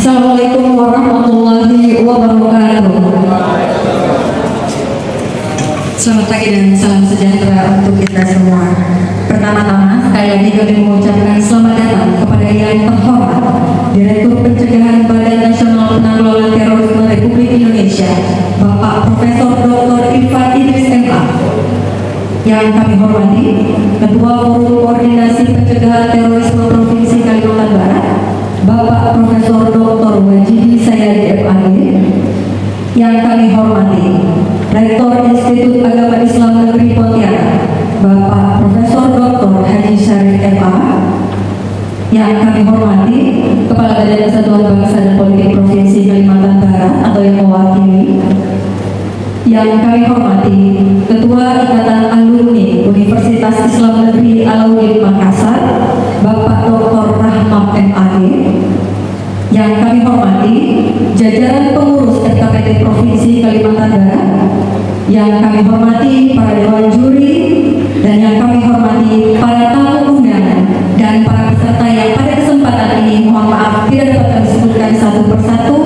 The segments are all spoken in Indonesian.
Assalamualaikum warahmatullahi wabarakatuh. Selamat pagi dan salam sejahtera untuk kita semua. Pertama-tama, sekali lagi kami mengucapkan selamat datang kepada yang terhormat Direktur Pencegahan Badan Nasional Penanggulangan Terorisme Republik Indonesia, Bapak Profesor Dr. Irfan Idris MA. Yang kami hormati Ketua Forum Koordinasi Pencegahan Terorisme Provinsi Kalimantan Barat, Bapak Profesor Dr. Wajidi Sayadi MAG. Yang kami hormati Rektor Institut Agama Islam Negeri Pontianak, Bapak Profesor Dr. Haji Syarif MA. Yang kami hormati Kepala Badan Kesatuan Bangsa dan Politik Provinsi Kalimantan Barat atau yang mewakili. Yang kami hormati Ketua Ikatan Alumni Universitas Islam Negeri Alauddin Makassar, Bapak Dr. Rahmat MAG. Yang kami hormati jajaran pengurus RKPT Provinsi Kalimantan Barat. Yang kami hormati para dewan juri, dan yang kami hormati para tamu undangan dan para peserta yang pada kesempatan ini mohon maaf tidak dapat kami sebutkan satu persatu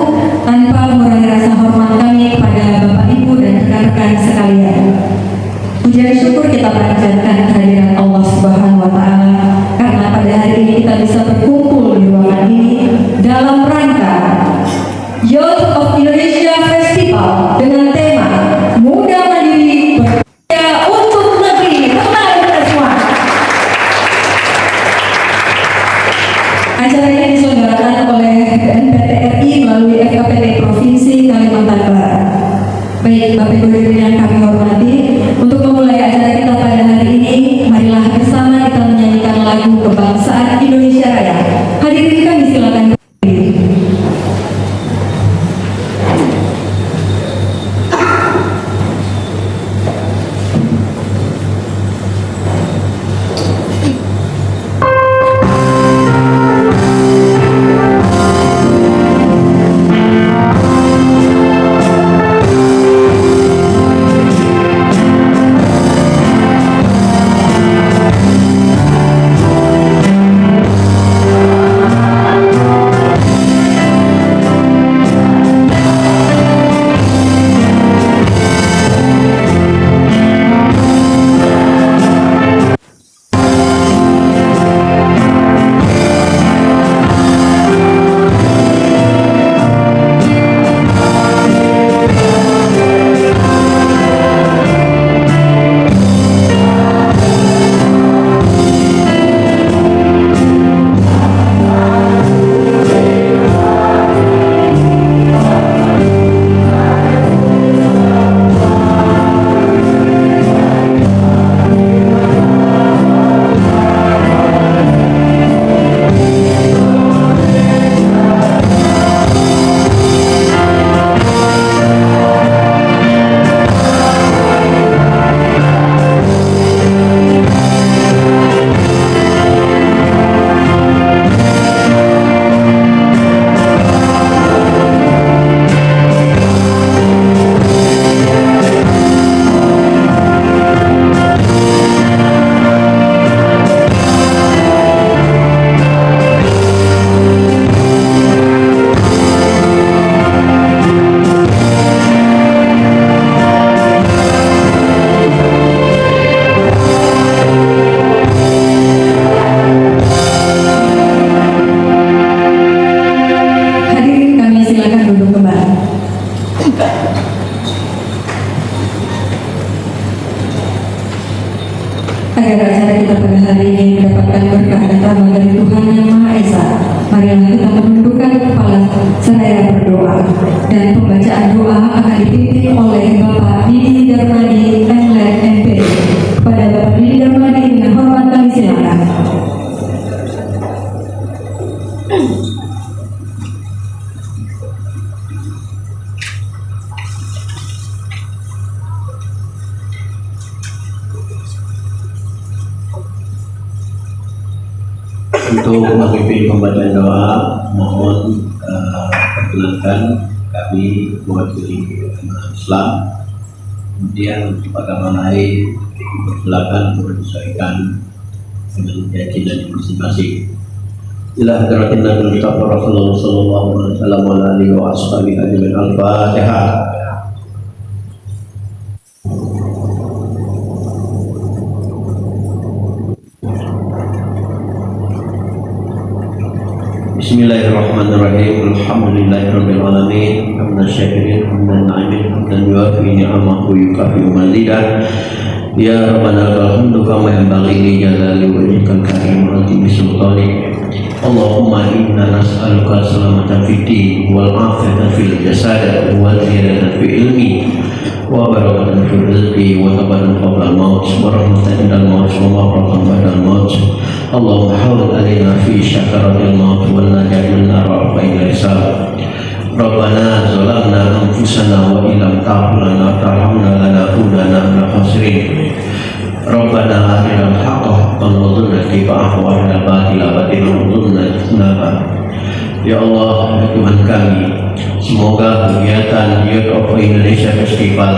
tanpa mengurangi rasa hormat kami kepada Bapak Ibu dan rekan-rekan sekalian. Puji dan syukur kita panjatkan kehadiran Allah Subhanahu wa Ta'ala karena pada hari ini kita bisa berkumpul di ruangan ini dalam rangka Youth of Indonesia Festival dengan tema Muda Mandiri Bekerja untuk Negeri. Tenang kita semua. Acara ini diselenggarakan oleh BNPT RI melalui FKPT Provinsi Kalimantan Barat. Baik Bapak Ibu yang kami hormati, untuk memulai acara kita pada hari ini, marilah bersama kita menyanyikan lagu kebangsaan Indonesia Raya. Hadirin kami silakan. Agar acara kita pada hari ini mendapatkan berkah dan rahmat dari Tuhan Yang Maha Esa, marilah kita menundukkan kepala seraya berdoa, dan pembacaan doa akan dipimpin oleh Bapak Didi Darmadi MLed MP. Kepada Bapak Didi Darmadi dengan hormat kami silakan. Untuk memimpin pembacaan doa, mohon perkenankan kami mewakili umat Islam. Kemudian untuk agama lain dipersilakan untuk menyesuaikan dengan keyakinan masing-masing. ila hadratin Nabi Mustafa Rasulullah sallallahu alaihi wasallam wa alihi wa ashabihi ajmain. Al-Fatihah. Bismillahirrahmanirrahim. Alhamdulillahirabbil alamin. Hamdan syakirin, hamdan na'imin, hamdan yuafi ni'amahu yukafi mazidah. Ya Rabbana lakal hamdu kama yanbaghi li jalali wajhikal karim wa azimi sultanik. Allahumma inna nas'aluka salamatan fid din wal afiyatan fil jasad wa ziyadatan fil ilmi wa barakatan fil rizqi wa tabaran qabla al-maut wa rahmatan indal maut wa maghfiratan ba'dal maut. Allahumma hawwil alaina fi syakaratil maut wal najat min nar wa fa'il hisab. Rabbana zalamna anfusana wa illam taghfir lana wa tarhamna lanakunanna minal khasirin. Rabbana atina al-haqqa haqqan warzuqna ittiba'ahu wa arina al-batila batilan warzuqna ijtinabah. Ya Allah, ya Tuhan kami, semoga kegiatan Youth of Indonesia Festival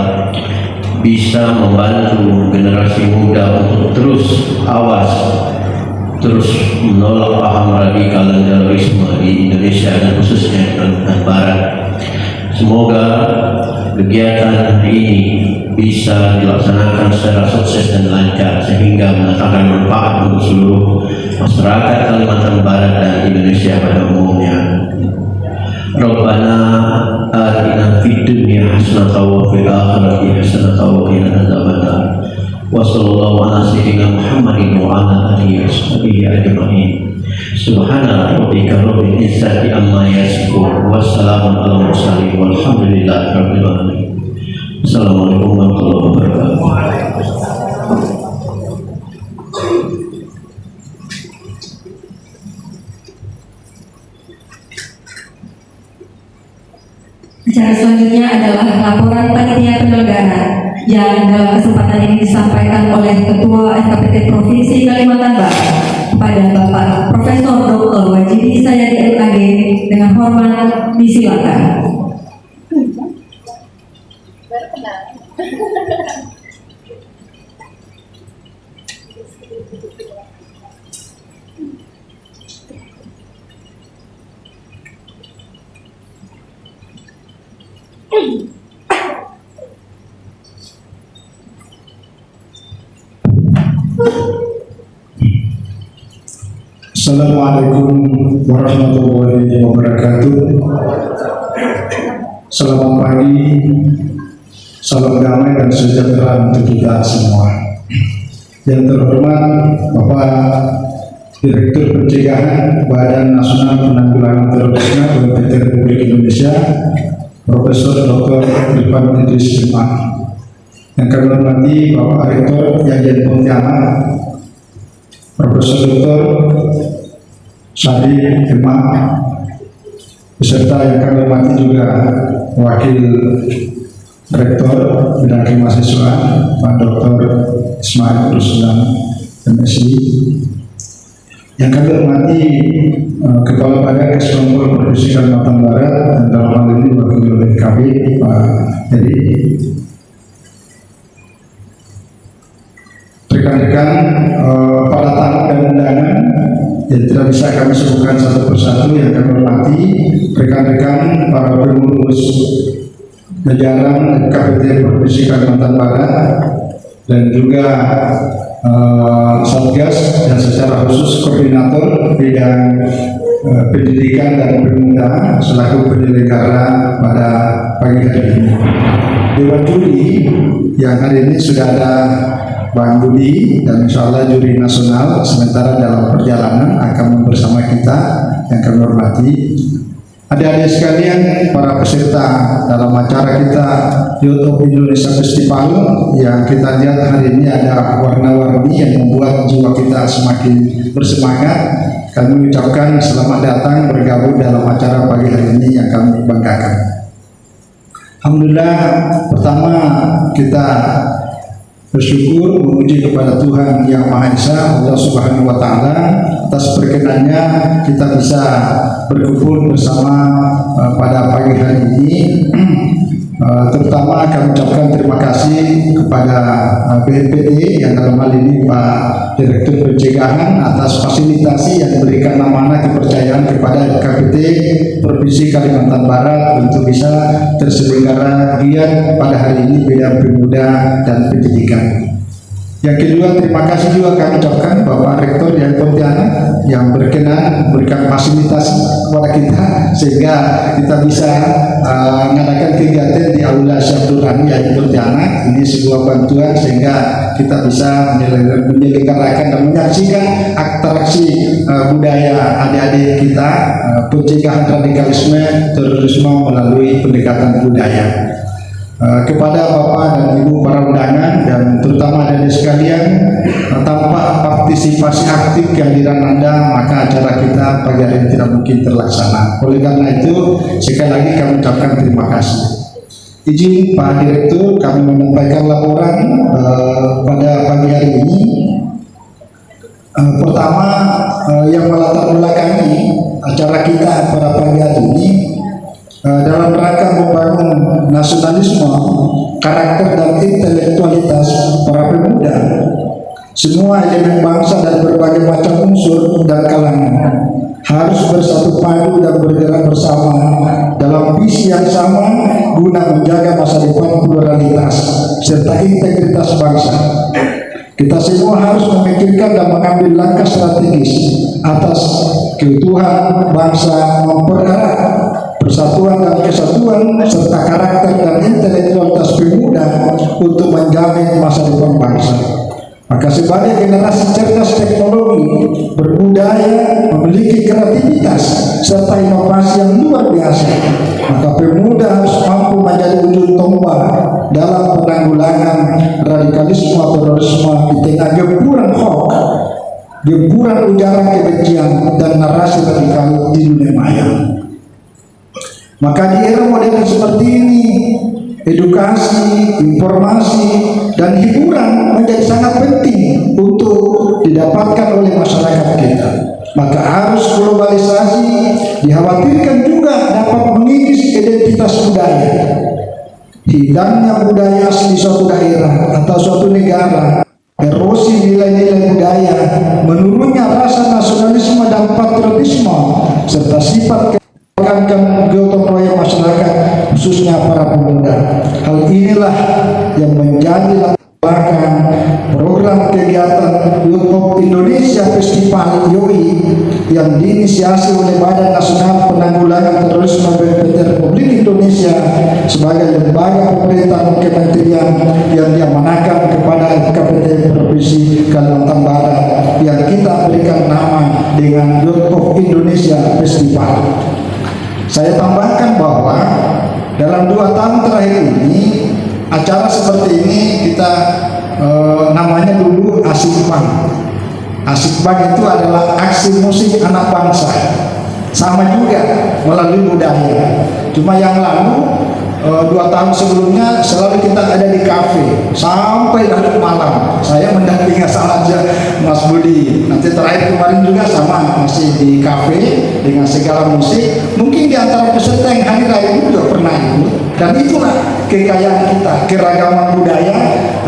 bisa membantu generasi muda untuk terus awas, terus menolak paham radikal dan terorisme di Indonesia dan khususnya di Kalimantan Barat. Semoga kegiatan hari ini bisa dilaksanakan secara sukses dan lancar sehingga mendatangkan manfaat untuk seluruh masyarakat Kalimantan Barat dan Indonesia pada umumnya. Rabbana atina fid dunya hasanatan wa fil akhirati hasanatan wa qina adzabannar. Wa sallallahu ala sayyidina Muhammadin wa ala alihi washabihi ajma'in. Subhana rabbika rabbil izzati amma yasifun wa salamun alal mursalin walhamdulillahi rabbil alamin. Assalamualaikum warahmatullahi wabarakatuh. Acara selanjutnya adalah laporan panitia penyelenggara yang dalam kesempatan ini disampaikan oleh Ketua SKPT Provinsi Kalimantan Barat kepada Bapak Profesor Dr. Wajidi Sayadi MAG dengan hormat disilakan. Assalamualaikum warahmatullahi wabarakatuh. Selamat pagi, salam damai dan sejahtera untuk kita semua. Yang terhormat Bapak Direktur Pencegahan Badan Nasional Penanggulangan Terorisme BNPT Republik Indonesia, Profesor Dr. Rifan Idris Jum'ah. Yang kami hormati Bapak Rektor Yayan Pontianak, Profesor Dr. Sadi Jum'ah, beserta yang kami hormati juga Wakil Rektor Bidang Kemahasiswaan Pak Dr. Ismail Ruslan MSI. Yang kami hormati Kepala Badan Kesbangpol Provinsi Kalimantan Barat dan dalam hal ini Wakil BPKB Pak Heri. Rekan-rekan para tamu dan undangan yang tidak bisa kami sebutkan satu persatu yang kami hormati, rekan-rekan para pengurus jajaran KPT Provinsi Kalimantan Barat dan juga Satgas dan secara khusus koordinator bidang pendidikan dan pemuda selaku penyelenggara pada pagi hari ini. Dewan juri yang hari ini sudah ada Bang Budi dan insya Allah juri nasional sementara dalam perjalanan akan bersama kita yang kami hormati. Adik-adik sekalian, para peserta dalam acara kita Youth of Indonesia Festival yang kita lihat hari ini ada warna-warni yang membuat jiwa kita semakin bersemangat. Kami ucapkan selamat datang bergabung dalam acara pagi hari ini yang kami banggakan. Alhamdulillah, pertama kita bersyukur memuji kepada Tuhan Yang Maha Esa, Allah Subhanahu wa Ta'ala, atas perkenannya kita bisa berkumpul bersama pada pagi hari ini Terutama kami ucapkan terima kasih kepada BNPB yang dalam hal ini Pak Direktur Pencegahan atas fasilitasi yang memberikan amanah kepercayaan kepada KPT Provinsi Kalimantan Barat untuk bisa terselenggara giat pada hari ini bidang pemuda dan pendidikan. Yang kedua, terima kasih juga kami ucapkan Bapak Rektor yang Pontianak yang berkenan memberikan fasilitas kepada kita sehingga kita bisa mengadakan kegiatan di Aula Syabdur Rahmi yang Pontianak. Ini sebuah bantuan sehingga kita bisa menyelenggarakan dan menyaksikan atraksi budaya adik-adik kita, pencegahan radikalisme, terorisme melalui pendekatan budaya. Kepada Bapak dan Ibu para undangan dan terutama adik sekalian, tanpa partisipasi aktif kehadiran Anda maka acara kita pagi hari ini tidak mungkin terlaksana. Oleh karena itu sekali lagi kami ucapkan terima kasih. Izin Pak Direktur kami menyampaikan laporan pada pagi hari ini. Pertama yang melatar belakangi acara kita pada pagi hari ini dalam rangka membangun nasionalisme, karakter dan intelektualitas para pemuda, semua elemen bangsa dan berbagai macam unsur dan kalangan harus bersatu padu dan bergerak bersama dalam visi yang sama guna menjaga masa depan pluralitas serta integritas bangsa. Kita semua harus memikirkan dan mengambil langkah strategis atas keutuhan bangsa, mempererat persatuan dan kesatuan serta karakter dan intelektualitas pemuda untuk menjamin masa depan bangsa. Maka sebagai generasi cerdas teknologi, berbudaya, memiliki kreativitas serta inovasi yang luar biasa, maka pemuda harus mampu menjadi ujung tombak dalam penanggulangan radikalisme terorisme di tengah gempuran hoax, gempuran ujaran kebencian dan narasi radikal di dunia maya. Maka di era modern seperti ini, edukasi, informasi, dan hiburan menjadi sangat penting untuk didapatkan oleh masyarakat kita. Maka arus globalisasi dikhawatirkan juga dapat mengikis identitas budaya. Hidangnya budaya asli suatu daerah atau suatu negara, erosi nilai-nilai budaya, menurunnya rasa nasionalisme dan patriotisme, serta sifat gotong royong masyarakat khususnya para pemuda. Hal inilah yang menjadi latar belakang program kegiatan Youth of Indonesia Festival YOI yang diinisiasi oleh Badan Nasional Penanggulangan Terorisme BNPT Republik Indonesia sebagai lembaga pemerintah kementerian yang diamanahkan kepada KPT Provinsi Kalimantan Barat yang kita berikan nama dengan Youth of Indonesia Festival. Saya tambahkan bahwa dalam 2 tahun terakhir ini acara seperti ini kita namanya dulu Asikbang. Asikbang itu adalah aksi musik anak bangsa, sama juga melalui budaya. Cuma yang lalu 2 tahun sebelumnya selalu kita ada di kafe sampai larut malam. Saya mendampingi saja Mas Budi. Nanti terakhir kemarin juga sama, masih di kafe dengan segala musik. Mungkin di antara peserta yang hadir hari ini juga pernah ikut. Dan itulah kekayaan kita, keragaman budaya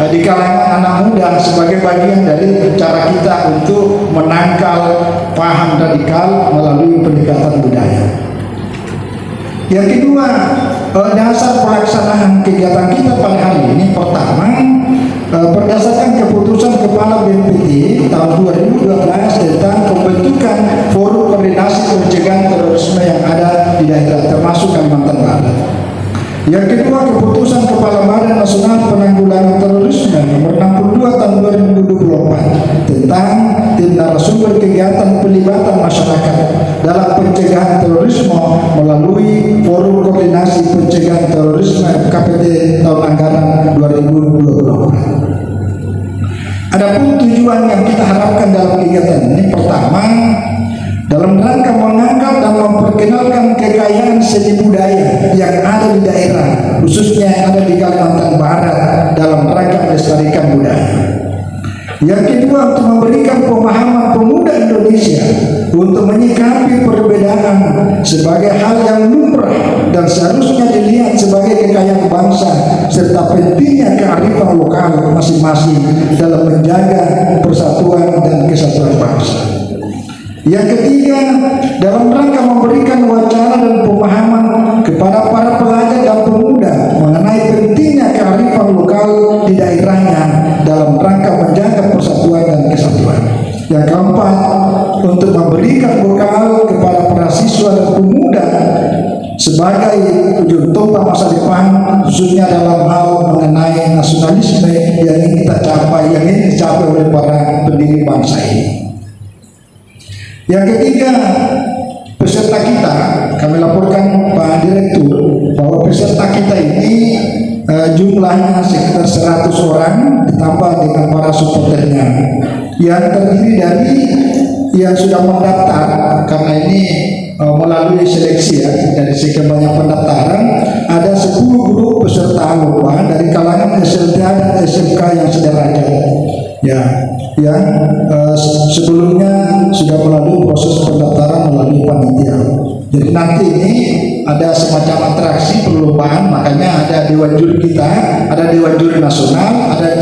di kalangan anak muda sebagai bagian dari cara kita untuk menangkal paham radikal melalui pendekatan budaya. Yang kedua, dasar pelaksanaan kegiatan kita pada hari ini, pertama, berdasarkan keputusan Kepala BNPT tahun 2012 tentang pembentukan forum koordinasi pencegahan terorisme yang ada di daerah termasuk Kalimantan Barat. Yang kedua, keputusan Kepala Badan Nasional Penanggulangan Terorisme nomor 62 tahun 2024 tentang tim narasumber kegiatan pelibatan masyarakat dalam pencegahan terorisme melalui forum koordinasi pencegahan terorisme KPT tahun anggaran 2024. Adapun tujuan yang kita harapkan dalam kegiatan ini, pertama, dalam rangka mengangkat dan memperkenalkan kekayaan seni budaya yang ada di daerah, khususnya yang ada di Kalimantan Barat dalam rangka melestarikan budaya. Yang kedua, untuk memberikan pemahaman pemuda Indonesia untuk menyikapi perbedaan sebagai hal yang lumrah dan seharusnya dilihat sebagai kekayaan bangsa serta pentingnya kearifan lokal masing-masing dalam menjaga persatuan dan kesatuan bangsa. Yang ketiga, dalam rangka memberikan wacana dan pemahaman kepada para pelajar dan pemuda mengenai pentingnya kearifan lokal di daerahnya dalam rangka menjaga persatuan dan kesatuan. Yang keempat, untuk memberikan bekal kepada para siswa dan pemuda sebagai ujung tombak masa depan, khususnya dalam hal mengenai nasionalisme yang ingin dicapai oleh para pendiri bangsa ini. Yang ketiga, peserta kita, kami laporkan Pak Direktur bahwa peserta kita ini jumlahnya sekitar 100 orang ditambah dengan para supporternya yang terdiri dari yang sudah mendaftar, karena ini melalui seleksi ya, dari sekian banyak pendaftaran ada 10 grup peserta lomba dari kalangan SLTA dan SMK yang sederajat ya, yang sebelumnya sudah melalui proses pendaftaran melalui panitia. Jadi nanti ini ada semacam atraksi perlombaan, makanya ada dewan juri kita, ada dewan juri nasional, ada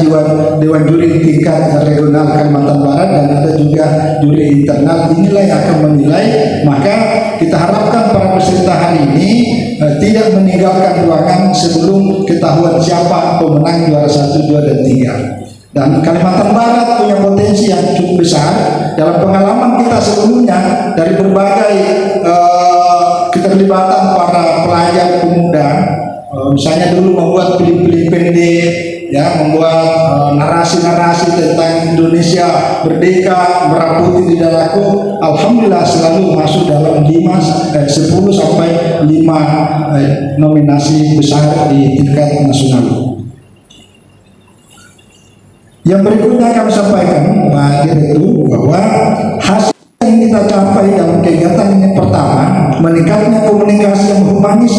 dewan juri tingkat regional Kalimantan Barat, dan ada juga juri internal. Inilah yang akan menilai. Maka kita harapkan para peserta hari ini tidak meninggalkan ruangan sebelum ketahuan siapa pemenang juara 1, 2, dan 3. Dan Kalimantan Barat punya potensi yang cukup besar. Dalam pengalaman kita sebelumnya dari berbagai keterlibatan para pelajar pemuda, misalnya dulu membuat film-film pendek, ya, membuat narasi-narasi tentang Indonesia merdeka merah putih di dadaku, alhamdulillah selalu masuk dalam 10 sampai 5 nominasi besar di tingkat nasional. Yang berikutnya kami sampaikan Pak Direktur bahwa hasil yang kita capai dalam kegiatan ini, pertama, meningkatnya komunikasi yang humanis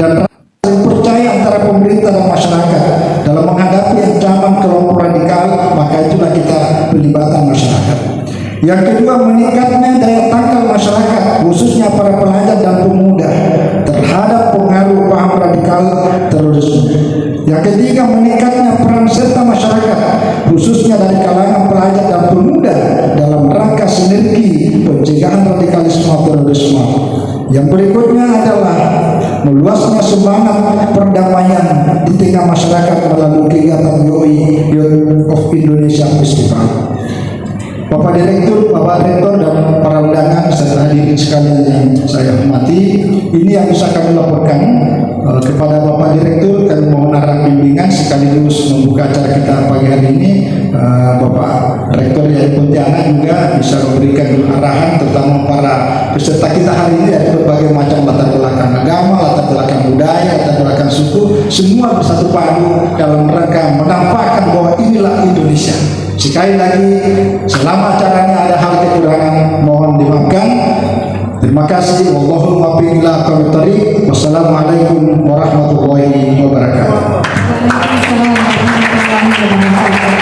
dan saling percaya antara pemerintah dan masyarakat dalam menghadapi ancaman kelompok radikal, maka itulah kita pelibatan masyarakat. Yang kedua, meningkatnya daya tangkal masyarakat, khususnya para pelajar dan pemuda terhadap pengaruh paham radikal terorisme. Yang ketiga, meningkatnya peran serta masyarakat, khususnya dari kalangan pelajar dan pemuda dalam rangka sinergi pencegahan radikalisme terorisme. Yang berikutnya adalah meluasnya semangat perdamaian di tengah masyarakat melalui kegiatan Youth of Indonesia Festival. Bapak Direktur, Bapak Rektor, dan para undangan serta hadirin sekalian yang saya hormati, ini yang bisa kami laporkan kepada Bapak Direktur. Kami mohon arah bimbingan sekaligus membuka acara kita pagi hari ini. Bapak Rektor dari Pontianak juga bisa memberikan arahan, terutama para peserta kita hari ini dari berbagai macam latar belakang agama, latar belakang budaya, latar belakang suku, semua bersatu padu dalam rangka menampakkan bahwa inilah Indonesia. Sekali lagi, selama acaranya ada hal kekurangan, mohon dimaafkan. Terima kasih. Wallahul muwaffiq ila aqwamit thoriq. Wassalamualaikum warahmatullahi wabarakatuh. Waalaikumsalam warahmatullahi wabarakatuh.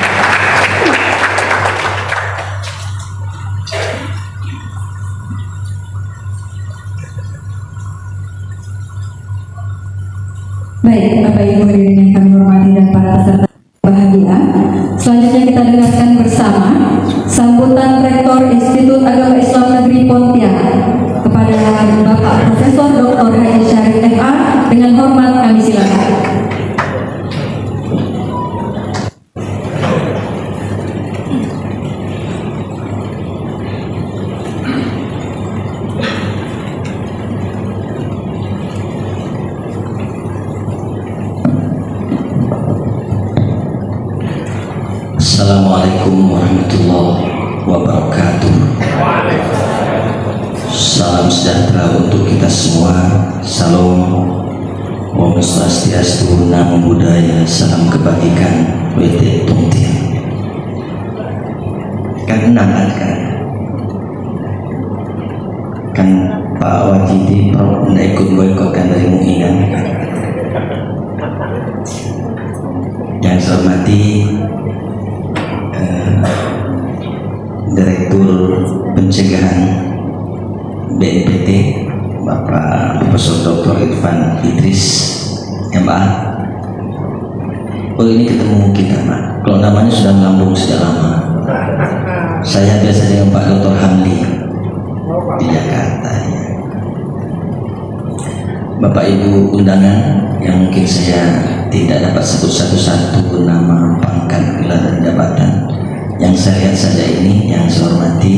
Baik, Bapak Ibu hadirin yang kami hormati dan para peserta bahagia, selanjutnya kita dengarkan bersama sambutan Rektor Institut Agama Islam Negeri Pontianak kepada Bapak Profesor Dr. Haji Syarif FA. Dengan hormat kami silakan. Assalamualaikum warahmatullahi wabarakatuh. Salam sejahtera untuk kita semua. Salam Om Swastiastu, Namo Buddhaya, salam kebajikan, Wete Tungtian. Kan enak kan Pak Wajidi Prof tidak ikut boykotkan dari Muinan. Yang saya hormati Direktur Pencegahan BNPT Bapak Profesor Dr. Irfan Idris MA. Oh, ini ketemu kita, Pak. Kalau namanya sudah melambung sejak lama. Saya biasa dengan Pak Dr. Hamli di Jakarta, ya. Bapak Ibu undangan yang mungkin saya tidak dapat sebut satu-satu nama, pangkat, gelar, dan jabatan. Yang saya lihat saja ini, yang saya hormati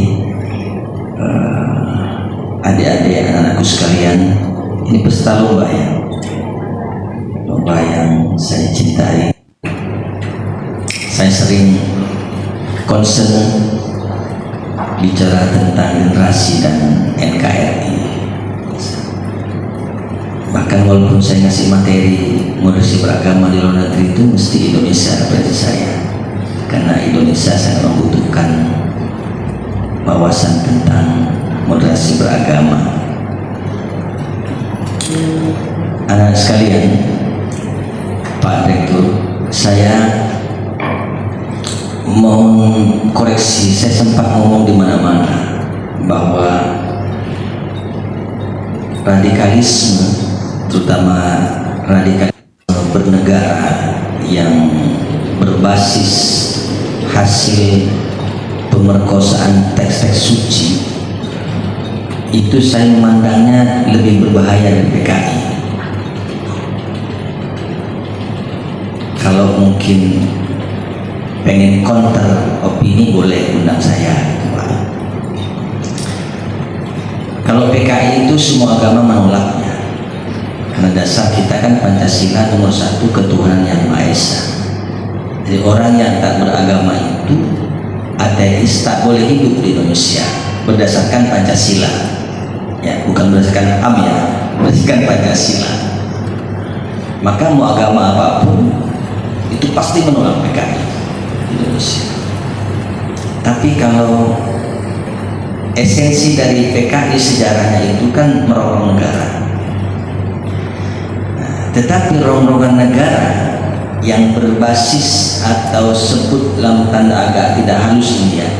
adik-adik, anak-anakku sekalian, ini peserta lomba ya, lomba yang saya cintai. Saya sering concern bicara tentang generasi dan NKRI. Bahkan walaupun saya ngasih materi moderasi beragama di luar negeri, itu mesti Indonesia berarti saya, karena Indonesia sangat membutuhkan wawasan tentang moderasi beragama. Anak sekalian, Pak Direktur, saya mau koreksi. Saya sempat ngomong di mana-mana bahwa radikalisme, terutama radikalisme bernegara yang berbasis hasil pemerkosaan teks-teks suci, itu saya memandangnya lebih berbahaya dari PKI. Kalau mungkin pengen counter opini, boleh undang saya, Pak. Kalau PKI itu semua agama menolaknya, karena dasar kita kan Pancasila nomor 1, ketuhanan yang Maha Esa. Jadi orang yang tak beragama itu ateis, tak boleh hidup di Indonesia berdasarkan Pancasila, ya, bukan berdasarkan HAM ya, berdasarkan Pancasila. Maka mau agama apapun itu pasti menolak PKI Indonesia. Tapi kalau esensi dari PKI sejarahnya itu kan merongrong negara. Nah, tetapi rongrongan negara yang berbasis atau sebut dalam tanda agak tidak halus ini ya,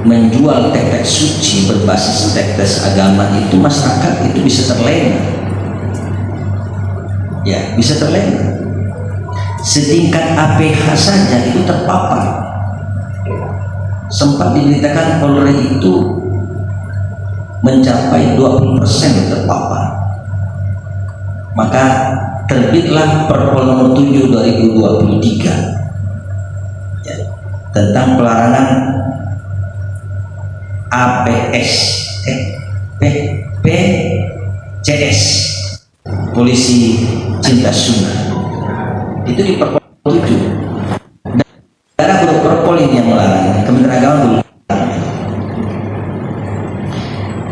menjual teks-teks suci berbasis teks-teks agama, itu masyarakat itu bisa terlena, ya, bisa terlena. Setingkat APH saja itu terpapar. Sempat diberitakan Polri itu mencapai 20% terpapar. Maka terbitlah Perpol nomor 7 2023 ya, tentang pelarangan PCS, polisi cinta sunnah. Itu di Perpol 7. Negara belum Perpol ini yang melarang, Kementerian Agama belum melarang.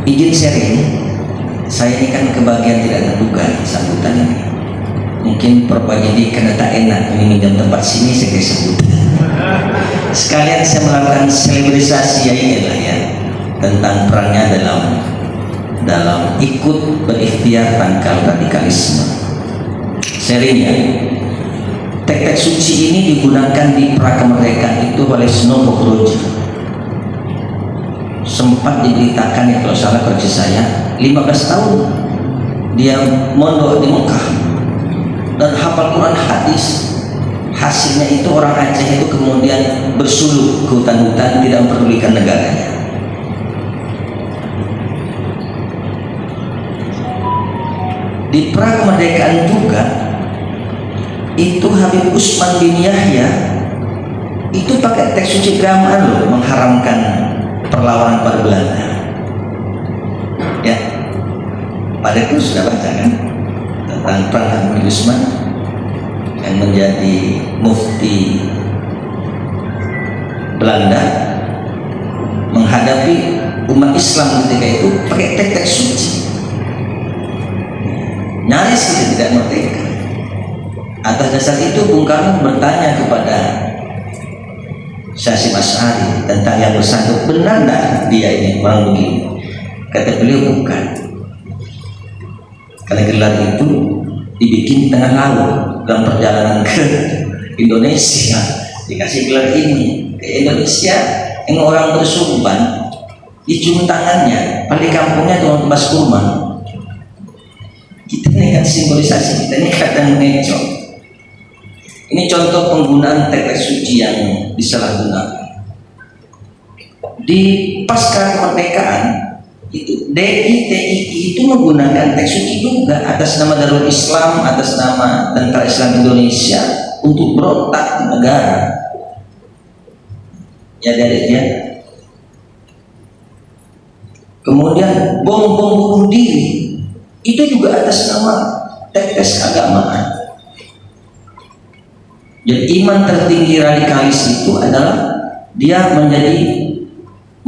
Izin sharing, saya ini kan kebagian tidak terduga di sambutan ini. Mungkin Bapak jadi karena tak enak ini minjam tempat sini, saya kasih sambutan. Sekalian saya melakukan selebrasi ya, inilah ya, tentang perannya dalam ikut berikhtiar tangkal radikalisme. Sharingnya, teks-teks suci ini digunakan di prakemerdekaan itu oleh Seno Pokroji. Sempat diberitakan ya, kalau salah koreksi saya, 15 tahun dia mondok di Mekah dan hafal Quran hadis. Hasilnya itu orang Aceh itu kemudian bersuluk ke hutan-hutan, tidak memperdulikan negaranya. Di prakemerdekaan juga itu Habib Usman bin Yahya itu pakai teks suci Gramal loh, mengharamkan perlawanan pada Belanda. Ya, pada itu sudah baca kan tentang perang Habib Usman yang menjadi mufti Belanda menghadapi umat Islam ketika itu pakai teks-teks suci. Nyaris kita tidak merdeka. Atas dasar itu Bung Karno bertanya kepada Syekh Hasyim Asy'ari tentang yang bersangkut, benar tidak dia ini orang begini? Kata beliau, bukan, karena gelar itu dibikin tengah laut dalam perjalanan ke Indonesia, dikasih gelar ini ke Indonesia. Yang orang bersuban di cium tangannya, paling kampungnya tukang tebas kurma. simbolisasi kita ini kadang ngeco. Ini contoh penggunaan teks suci yang disalahgunakan. Di pasca kemerdekaan itu DITII itu menggunakan teks suci juga atas nama Darul Islam, atas nama Tentara Islam Indonesia untuk berontak di negara. Ya dari dia. Kemudian bom bunuh diri itu juga atas nama teks keagamaan. Jadi iman tertinggi radikalis itu adalah dia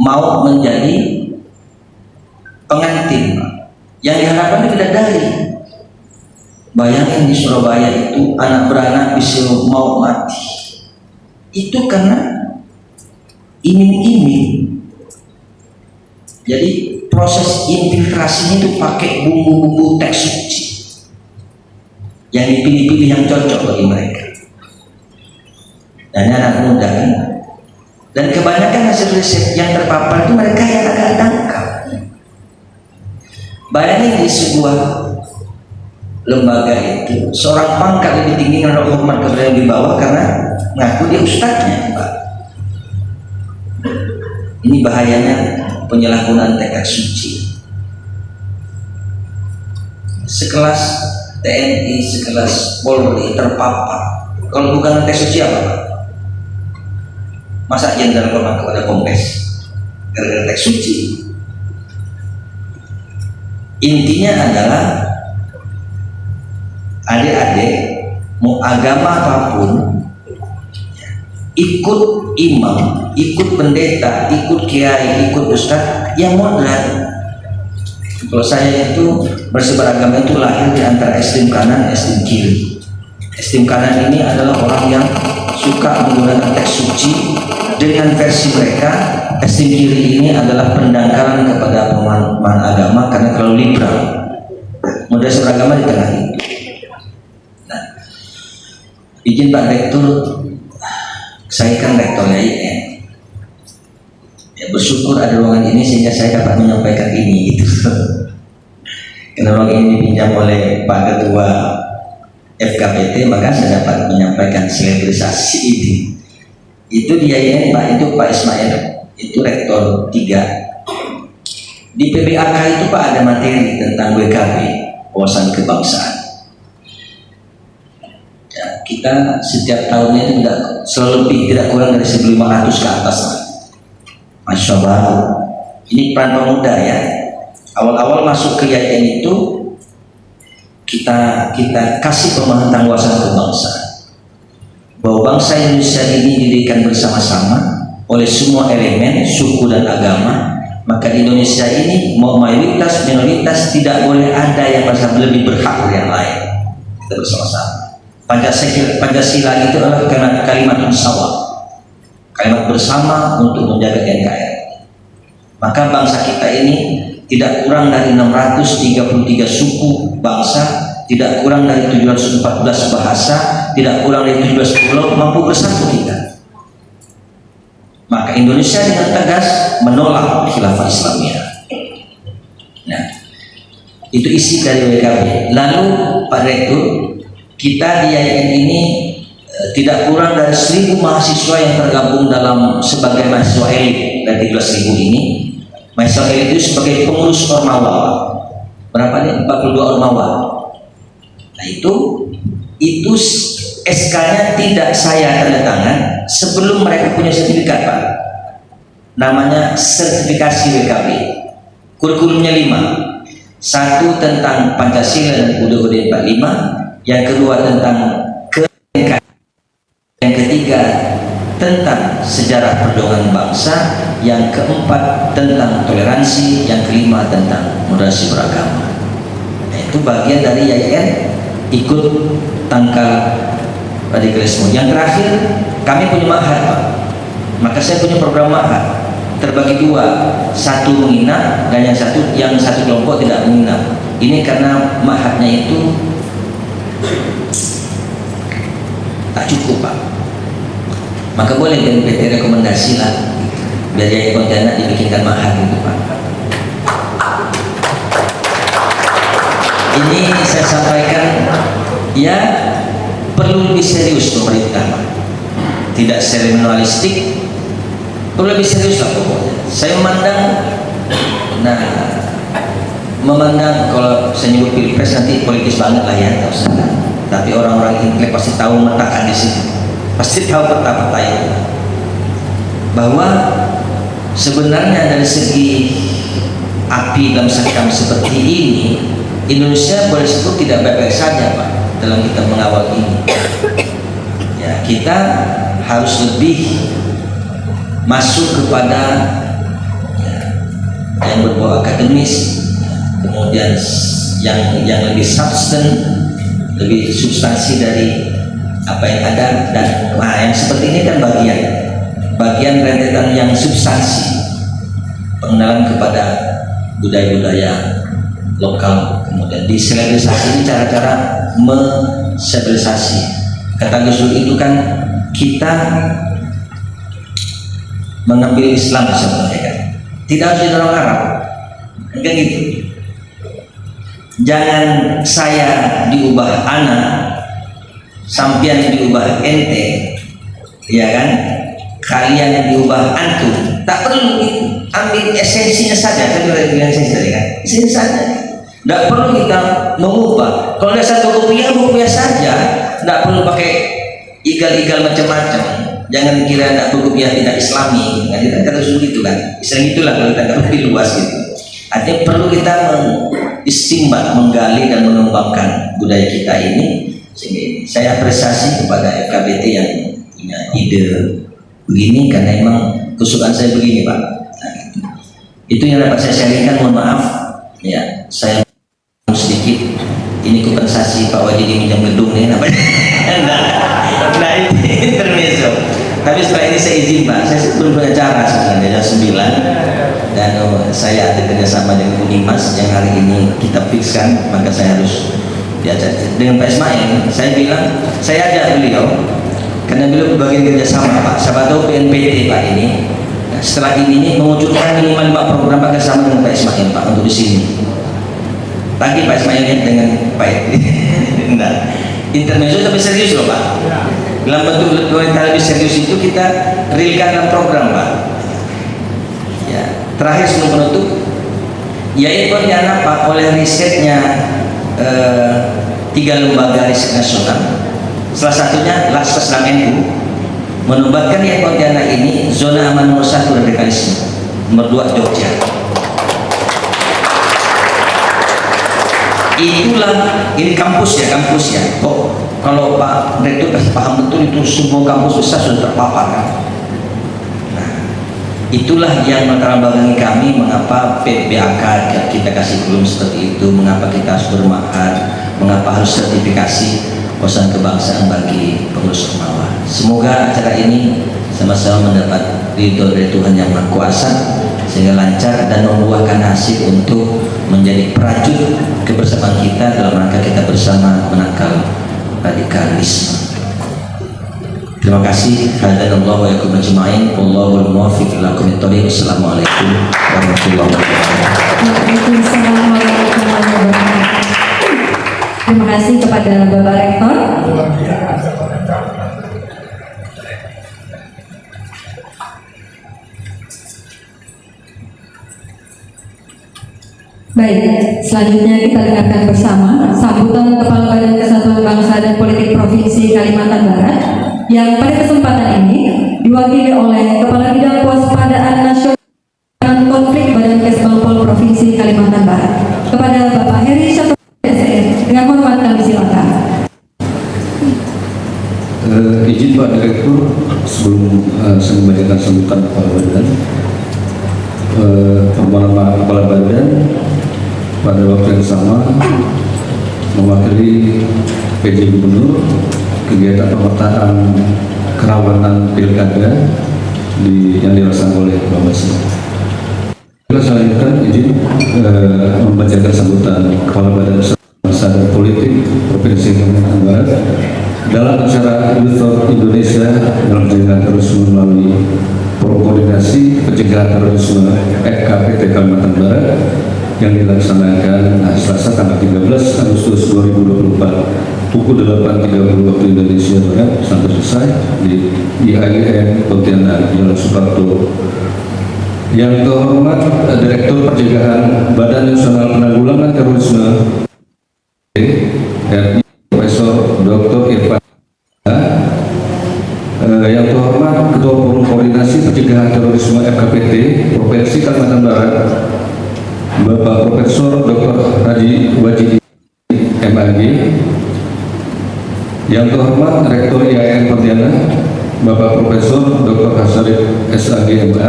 mau menjadi pengantin yang diharapkan bidadari. Bayangin di Surabaya itu anak beranak bisa mau mati. Itu karena iming-iming. Jadi proses infiltrasinya itu pakai bumbu-bumbu teks suci yang dipilih-pilih yang cocok bagi mereka. Dan anak muda kan. Dan kebanyakan hasil riset yang terpapar itu mereka yang agak dangkal. Bayangin di sebuah lembaga itu seorang pangkat lebih tinggi menaruh hormat kepada yang di bawah karena ngaku dia ustadznya, Pak. Ini bahayanya penyalahgunaan teks suci. Sekelas TNI, sekelas Polri terpapar. Kalau bukan teks suci apa, Pak? Masa jenderal hormat kepada Kompes gara-gara teks suci? Intinya adalah adik-adik mau agama apapun, ikut imam, ikut pendeta, ikut kiai, ikut ustadz yang moderat. Kalau saya itu berseberagama itu lahir di antara ekstrem kanan, ekstrem kiri. Ekstrem kanan ini adalah orang yang suka menggunakan teks suci dengan versi mereka. Ekstrem kiri ini adalah pendangkalan kepada pemahaman agama karena terlalu liberal. Model beragama di tengah itu. Nah, izin Pak Rektor, saya kan rektornya IN. Ya, bersyukur ada ruangan ini sehingga saya dapat menyampaikan ini gitu. Karena ruangan ini dipinjam oleh Pak Ketua FKPT, maka saya dapat menyampaikan selebrasi ini. Itu di IN Pak, itu Pak Ismail, itu rektor 3. Di PBAK itu Pak ada materi tentang WKB, wawasan kebangsaan. Ya, kita setiap tahunnya itu tidak kurang dari 1.500 ke atas. Masya Allah. Ini peran pemuda ya. Awal-awal masuk ke IAIN itu kita kasih pemahaman tentang wawasan kebangsaan, bahwa bangsa Indonesia ini didirikan bersama-sama oleh semua elemen, suku dan agama. Maka di Indonesia ini mau mayoritas minoritas tidak boleh ada yang merasa lebih berhak dari yang lain. Kita bersama-sama. Pancasila itu adalah kalimat musawarah, kalimat bersama untuk menjaga NKRI. Maka bangsa kita ini tidak kurang dari 633 suku bangsa, tidak kurang dari 714 bahasa, tidak kurang dari 17 pulau, mampu bersatu kita. Maka Indonesia dengan tegas menolak khilafah Islamiyah. Nah, itu isi dari WKB. Lalu Pak Rektor, kita di IAIN ini tidak kurang dari 1.000 mahasiswa yang tergabung dalam sebagai mahasiswa elit dari 13.000 ini. Mahasiswa elit itu sebagai pengurus ormawa. Berapa nih? 42 ormawa. Nah itu SK-nya tidak saya tanda tangan sebelum mereka punya sertifikat Pak. Namanya sertifikasi WKB. Kurikulumnya 5. 1 tentang Pancasila dan UUD 45. Yang kedua tentang NKRI. Yang ketiga tentang sejarah perjuangan bangsa. Yang keempat tentang toleransi. Yang kelima tentang moderasi beragama. Nah, itu bagian dari IAIN ikut tangkal radikalisme. Yang terakhir kami punya ma'had Pak. Maka saya punya program ma'had terbagi 2, 1 menginap dan yang satu kelompok tidak menginap. Ini karena ma'hadnya itu tak cukup Pak. Maka boleh BNPT rekomendasi lah biar jadi Pontianak dibikinkan ma'had gitu Pak. Ini saya sampaikan, ya perlu lebih serius pemerintah, tidak seremonialistik, perlu lebih serius lah pokoknya. Saya memandang kalau saya nyebut pilpres nanti politis banget lah ya, tak usah. Tapi orang-orang intelek pasti tahu meletakkan di sini, pasti tahu peta-peta itu, bahwa sebenarnya dari segi api dalam sekam seperti ini, Indonesia boleh sebut tidak baik-baik saja Pak dalam kita mengawal ini. Ya, kita harus lebih masuk kepada yang berbau akademis, kemudian yang lebih lebih substansi dari apa yang ada, dan yang seperti ini kan bagian rentetan yang substansi, pengenalan kepada budaya-budaya lokal, kemudian diserialisasi, cara-cara menstabilisasi. Kata Gus Dur itu kan kita mengambil Islam sebenarnya kan, tidak harus jadi orang Arab kan gitu. Jangan saya diubah anak, sampian diubah ente, ya kan, kalian yang diubah antum. Tak perlu itu, ambil esensinya saja. Saya sudah bilang esensi tadi kan, esensi saja. Tidak perlu kita mengubah. Kalau ada satu rupiah saja, tidak perlu pakai igal-igal macam-macam. Jangan kira tidak rupiah tidak Islami, kan kita harus begitu kan. Istilah itulah kalau kita lebih luas gitu. Artinya perlu kita istimbat, menggali dan mengembangkan budaya kita ini. Sehingga saya apresiasi kepada FKBT yang punya ide begini, karena memang kesukaan saya begini Pak. Nah, itu yang dapat saya sharingkan. Mohon maaf ya, saya sedikit ini kompensasi Pak Wadi minjam gedung nih namanya. Nah itu intermezzo. Tapi setelah ini saya izin Pak, saya belum punya acara sebenarnya jam 9, dan saya ada kerjasama dengan Unimas yang hari ini kita fixkan, maka saya harus diajak dengan Pak Ismail. Saya bilang saya ajak beliau karena beliau bagian kerjasama Pak. Siapa tahu PNPT Pak ini setelah ini mewujudkan minimal 5 program kerjasama dengan Pak Ismail Pak untuk di sini. Tadi Pak Ismail dengan Pak nah, intermezzo tapi serius loh Pak. Dalam bentuk pemerintah lebih serius itu kita realkan dalam program Pak. Ya, terakhir sebelum penutup, yaitu Pontianak Pak, oleh risetnya 3 lembaga riset nasional, salah satunya Laskes dan NU, menobatkan ya Pontianak ini zona aman nomor 1 radikalisme, nomor 2 Jogja. Itulah ini kampus ya. Kok kalau Pak Rektor pasti paham betul itu semua kampus besar sudah terpapar kan. Nah, itulah yang menerangi kami mengapa PBAK kita kasih belum seperti itu, mengapa kita harus bermahar, mengapa harus sertifikasi wawasan kebangsaan bagi pengurus Ormawa. Semoga acara ini sama-sama mendapat ridho dari Tuhan Yang Maha Kuasa sehingga lancar dan membuahkan hasil untuk menjadi prajurit kebersamaan kita dalam rangka kita bersama menangkal radikalisme. Terima kasih. Hadanallahu wa yakum ajma'in. Wallahul muwaffiq ila aqwamit thoriq. Assalamualaikum warahmatullahi wabarakatuh. Waalaikumsalam warahmatullahi wabarakatuh. Terima kasih kepada Bapak Rektor. Baik, selanjutnya kita dengarkan bersama sambutan Kepala Badan Kesatuan Bangsa dan Politik Provinsi Kalimantan Barat yang pada kesempatan ini diwakili oleh Kepala Bidang Kewaspadaan Nasional dan Konflik Badan Kesbangpol Provinsi Kalimantan Barat, kepada Bapak Heri Syato SR. Dengan hormat kami silakan. Izin Pak Direktur, sebelum saya membacakan sambutan Kepala Badan, Kepala Badan pada waktu yang sama mewakili PJ Gubernur kegiatan pemetaan kerawanan pilkada yang dirasakan oleh Bawaslu. Saya lanjutkan izin membacakan sambutan Kepala Badan Bangsa dan Politik Provinsi Kalimantan Barat dalam acara Youth Indonesia dalam pencegahan terorisme melalui Pro Koordinasi Pencegahan Terorisme FKPT Kalimantan Barat yang dilaksanakan Selasa tanggal 13 Agustus 2024 pukul 8.30 waktu Indonesia Barat sampai selesai di IAIN Pontianak Jalan Suparto. Yang terhormat Direktur Pencegahan Badan Nasional Penanggulangan Terorisme RI Profesor Dr. Irfan, yang terhormat Ketua Forum Koordinasi Pencegahan Terorisme FKPT Provinsi Kalimantan Barat Bapak Profesor Dr. Haji Wajidi MAG, yang terhormat Rektor IAIN Pontianak Bapak Profesor Dr. Hasarid SAG MA,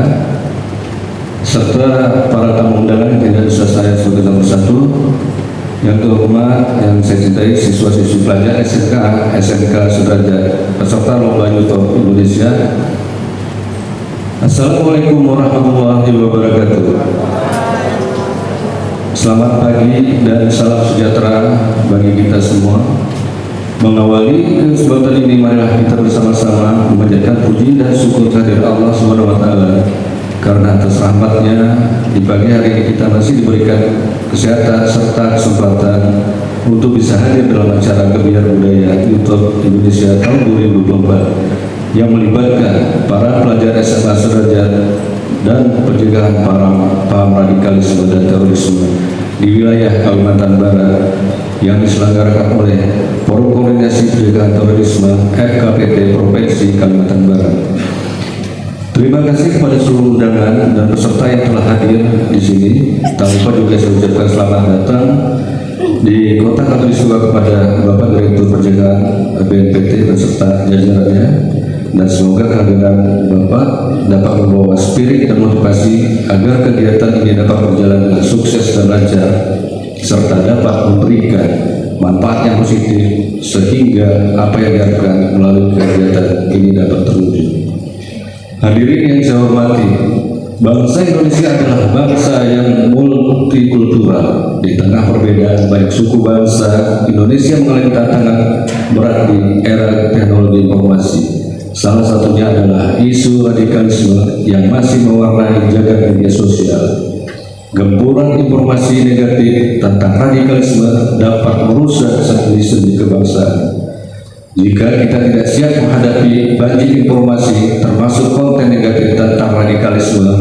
serta para tamu undangan yang tidak bisa saya sebutkan nomor satu. Yang terhormat yang saya cintai siswa-siswi pelajar SMK Sudrajat peserta Lomba YouTube Indonesia. Assalamualaikum warahmatullahi wabarakatuh. Selamat pagi dan salam sejahtera bagi kita semua. Mengawali kesempatan ini, marilah kita bersama-sama memanjatkan puji dan syukur kehadirat Allah SWT, karena atas rahmatnya di pagi hari ini kita masih diberikan kesehatan serta kesempatan untuk bisa hadir dalam acara Gebiar Budaya YouTube Indonesia tahun 2024 yang melibatkan para pelajar SMA Sudrajat dan pencegahan paham radikalisme dan terorisme di wilayah Kalimantan Barat yang diselenggarakan oleh Forum Koordinasi Pencegahan Terorisme FKPT Provinsi Kalimantan Barat. Terima kasih kepada seluruh undangan dan peserta yang telah hadir di sini. Tak lupa juga saya ucapkan selamat datang di Kota Katulistiwa kepada Bapak Direktur Pencegahan BNPT beserta jajarannya, dan semoga kehadiran Bapak dapat membawa spirit dan motivasi agar kegiatan ini dapat berjalan dengan sukses dan lancar, serta dapat memberikan manfaat yang positif sehingga apa yang diharapkan melalui kegiatan ini dapat terwujud. Hadirin yang saya hormati, bangsa Indonesia adalah bangsa yang multikultural. Di tengah perbedaan baik suku bangsa, Indonesia mengalami tantangan berat di era teknologi informasi. Salah satunya adalah isu radikalisme yang masih mewarnai jagat media sosial. Gempuran informasi negatif tentang radikalisme dapat merusak sendi kebangsaan. Jika kita tidak siap menghadapi banjir informasi termasuk konten negatif tentang radikalisme,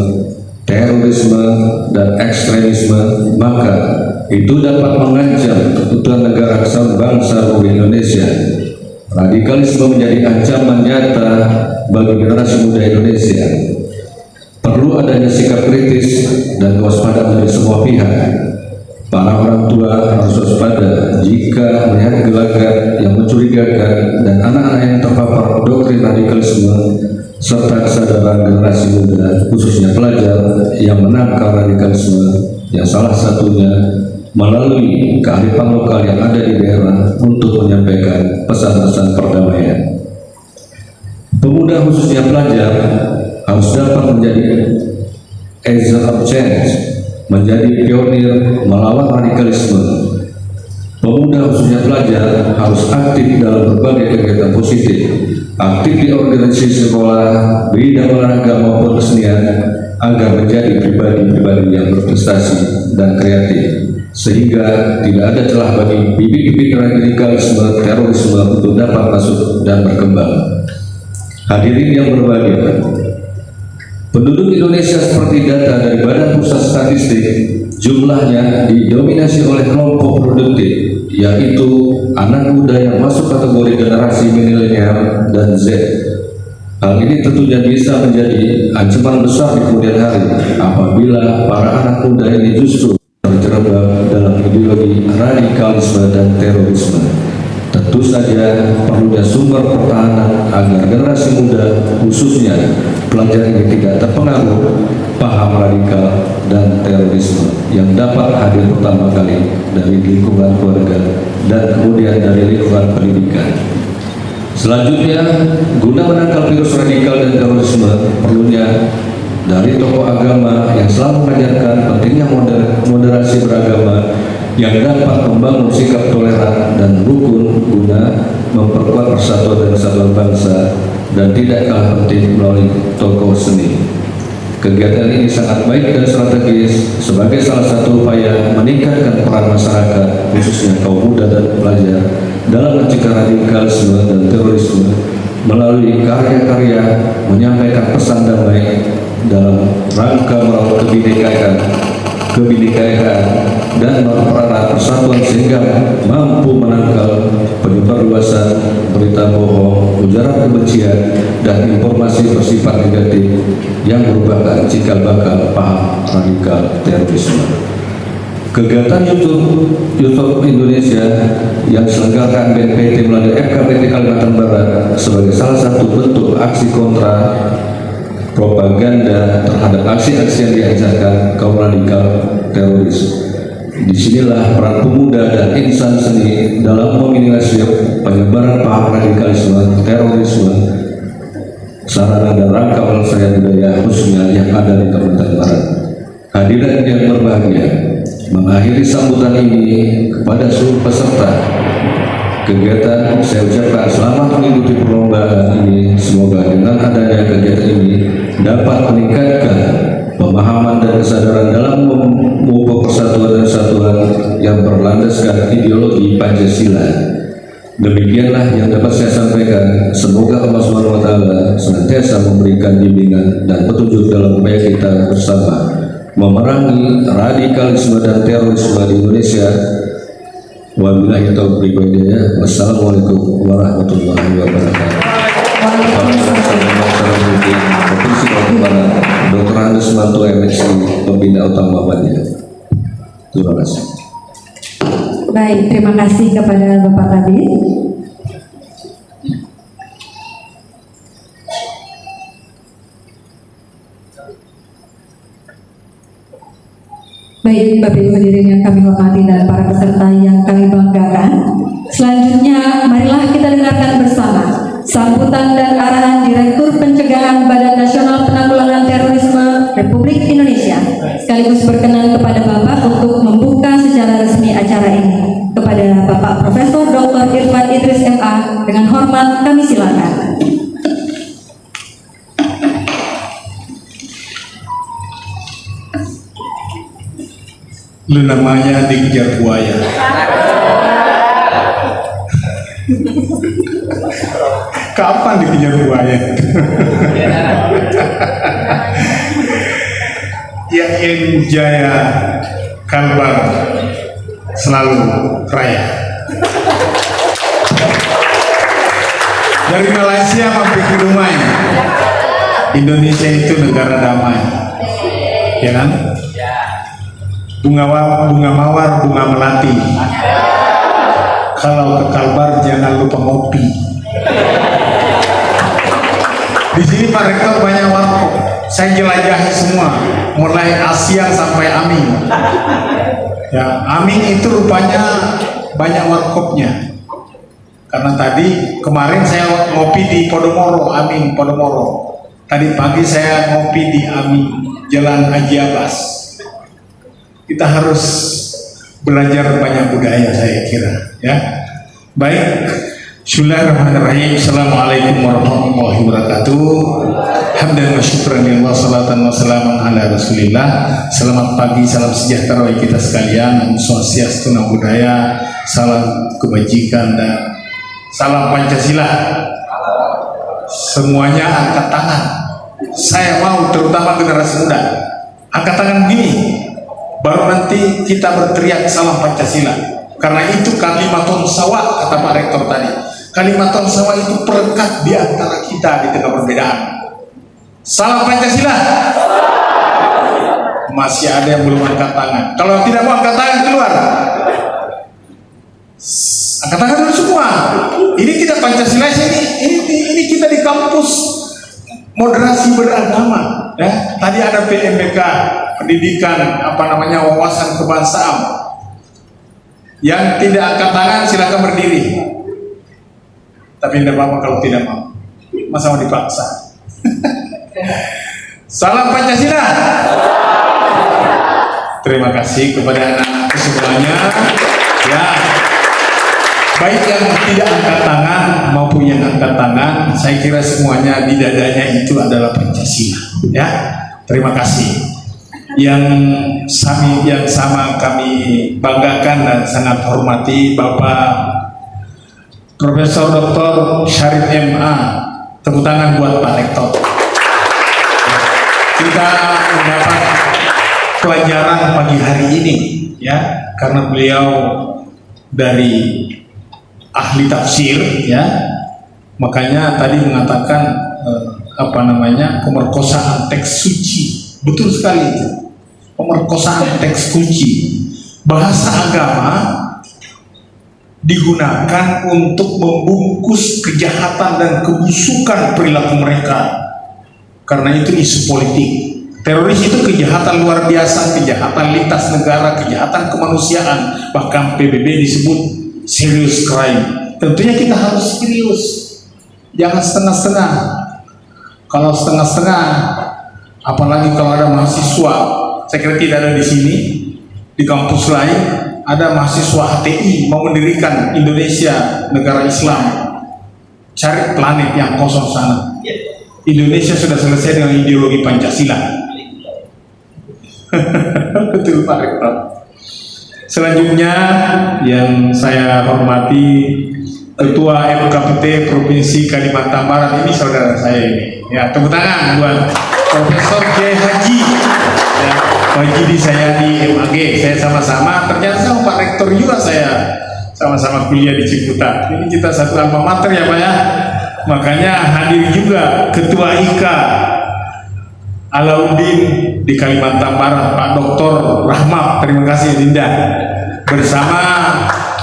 terorisme, dan ekstremisme, maka itu dapat mengancam keutuhan negara kesatuan bangsa Republik Indonesia. Radikalisme menjadi ancaman nyata bagi generasi muda Indonesia. Perlu adanya sikap kritis dan waspada dari semua pihak. Para orang tua harus waspada jika melihat gelagat yang mencurigakan dan anak-anak yang terpapar doktrin radikalisme, serta kesadaran generasi muda, khususnya pelajar yang menangkal radikalisme, yang salah satunya melalui kearifan lokal yang ada di daerah untuk menyampaikan pesan-pesan perdamaian. Pemuda khususnya pelajar harus dapat menjadi agent of change, menjadi pionir melawan radikalisme. Pemuda khususnya pelajar harus aktif dalam berbagai kegiatan positif, aktif di organisasi sekolah, bidang olahraga maupun kesenian, agar menjadi pribadi-pribadi yang berprestasi dan kreatif, sehingga tidak ada celah bagi bibit-bibit radikalisme, terorisme untuk dapat masuk dan berkembang. Hadirin yang berbahagia, penduduk Indonesia seperti data dari Badan Pusat Statistik, jumlahnya didominasi oleh kelompok produktif, yaitu anak muda yang masuk kategori generasi milenial dan Z. Hal ini tentunya bisa menjadi ancaman besar di kemudian hari apabila para anak muda ini justru terjerembab dalam ideologi radikalisme dan terorisme. Tentu saja perlunya sumber pertahanan agar generasi muda, khususnya pelajar ini tidak terpengaruh paham radikal dan terorisme yang dapat hadir pertama kali dari lingkungan keluarga dan kemudian dari lingkungan pendidikan. Selanjutnya, guna menangkal virus radikal dan terorisme, perlunya dari tokoh agama yang selalu mengajarkan pentingnya moderasi beragama yang dapat membangun sikap toleran dan rukun guna memperkuat persatuan dan kesatuan bangsa, dan tidak kalah penting melalui tokoh seni. Kegiatan ini sangat baik dan strategis sebagai salah satu upaya meningkatkan peran masyarakat, khususnya kaum muda dan pelajar, dalam mencegah radikalisme dan terorisme melalui karya-karya menyampaikan pesan damai dalam rangka merawat kebinekaan dan mempererat persatuan sehingga mampu menangkal penyebar luasan berita bohong, ujaran kebencian, dan informasi bersifat negatif yang merupakan cikal bakal paham radikal terorisme. Kegiatan YouTube Indonesia yang diselenggarakan BNPT melalui FKPT Kalimantan Barat sebagai salah satu bentuk aksi kontra propaganda terhadap aksi-aksi yang diajarkan kaum radikal teroris. Disinilah peran pemuda dan insan seni dalam meminimalisir penyebaran paham radikalisme, terorisme, sarana dan rangka pelestarian budaya khususnya yang ada di Kalimantan Barat. Hadirin yang berbahagia, mengakhiri sambutan ini kepada seluruh peserta kegiatan, saya ucapkan selamat mengikuti perlombaan ini. Semoga dengan adanya kegiatan ini dapat meningkatkan pemahaman dan kesadaran dalam memupuk persatuan dan kesatuan yang berlandaskan ideologi Pancasila. Demikianlah yang dapat saya sampaikan. Semoga Allah SWT senantiasa memberikan bimbingan dan petunjuk dalam upaya kita bersama memerangi radikalisme dan terorisme di Indonesia. Wabillahi taufiq wal hidayah. Wassalamualaikum warahmatullahi wabarakatuh. Provinsi Kalimantan Barat, Dr. Hanus Mantu MSI, Pembina Utama Banyak. Terima kasih. Baik, terima kasih kepada Bapak Kabit. Baik, Bapak Ibu hadirin yang kami hormati dan para peserta yang kami banggakan. Selanjutnya, marilah kita dengarkan bersama sambutan dan arahan Direktur Pencegahan Badan Nasional Penanggulangan Terorisme Republik Indonesia. Sekaligus berkenan kepada Bapak untuk membuka secara resmi acara ini. Kepada Bapak Profesor Dr. Irfan Idris MA, dengan hormat kami silakan. Lu namanya dikejar buaya. Kapan dikejar buaya? Ya Jaya Kalbar selalu raya. Dari Malaysia mampir ke Dumai. Indonesia itu negara damai, ya kan? Bunga mawar, bunga melati. Kalau ke Kalbar jangan lupa ngopi. Di sini Pak Rektor banyak warkop. Saya jelajahi semua, mulai Asia sampai Aming. Ya, Aming itu rupanya banyak warkopnya. Karena tadi kemarin saya ngopi di Podomoro, Aming Podomoro. Tadi pagi saya ngopi di Aming, Jalan Haji Abbas. Kita harus belajar banyak budaya, saya kira, ya. Baik, bismillahirrahmanirrahim. Assalamualaikum warahmatullahi wabarakatuh. Hamdan wa syukran lillah, salatan wa salaman ala rasulillah. Selamat pagi, salam sejahtera bagi kita sekalian. Om Swastiastu, Namo Buddhaya, salam kebajikan dan salam Pancasila. Semuanya angkat tangan. Saya mau terutama generasi muda angkat tangan begini. Baru nanti kita berteriak salam Pancasila. Karena itu kalimatun sawa, kata Pak Rektor tadi. Kalimatun sawa itu perekat di antara kita di tengah perbedaan. Salam Pancasila. Masih ada yang belum angkat tangan. Kalau tidak mau angkat tangan, keluar. Angkat tangan dulu semua. Ini kita Pancasila, ini kita di kampus moderasi beragama. Ya, tadi ada PMBK, pendidikan wawasan kebangsaan. Yang tidak angkat tangan silakan berdiri. Tapi tidak apa-apa kalau tidak mau. Masa mau dipaksa? Salam Pancasila. Terima kasih kepada anak-anakku semuanya. Ya, baik yang tidak angkat tangan maupun yang angkat tangan, saya kira semuanya di dadanya itu adalah Pancasila. Ya, Terima kasih. Yang sama kami banggakan dan sangat hormati Bapak Profesor Dr. Syarif MA. Tepuk tangan buat Pak Rektor. Kita mendapat pelajaran pagi hari ini, ya, karena beliau dari ahli tafsir, ya, makanya tadi mengatakan pemerkosaan teks suci. Betul sekali itu, pemerkosaan teks suci. Bahasa agama digunakan untuk membungkus kejahatan dan kebusukan perilaku mereka, karena itu isu politik. Teroris itu kejahatan luar biasa, kejahatan lintas negara, kejahatan kemanusiaan, bahkan PBB disebut serious crime. Tentunya kita harus serius, jangan setengah-setengah. Kalau setengah-setengah, apalagi kalau ada mahasiswa, saya kira tidak ada di sini, di kampus lain ada mahasiswa HTI mau mendirikan Indonesia negara Islam, cari planet yang kosong sana. Indonesia sudah selesai dengan ideologi Pancasila. Betul Pak Rektor. Selanjutnya yang saya hormati Ketua MKPT Provinsi Kalimantan Barat, ini saudara saya ini. Ya, tepuk tangan buat Profesor Kiai Haji. Ya, Haji di saya di MAG, saya sama-sama. Ternyata sama Pak Rektor juga saya sama-sama kuliah di Ciputat. Ini kita satu alma mater ya Pak ya. Makanya hadir juga Ketua IKA Alauddin di Kalimantan Barat, Pak Dr. Rahmat, terima kasih Dinda, bersama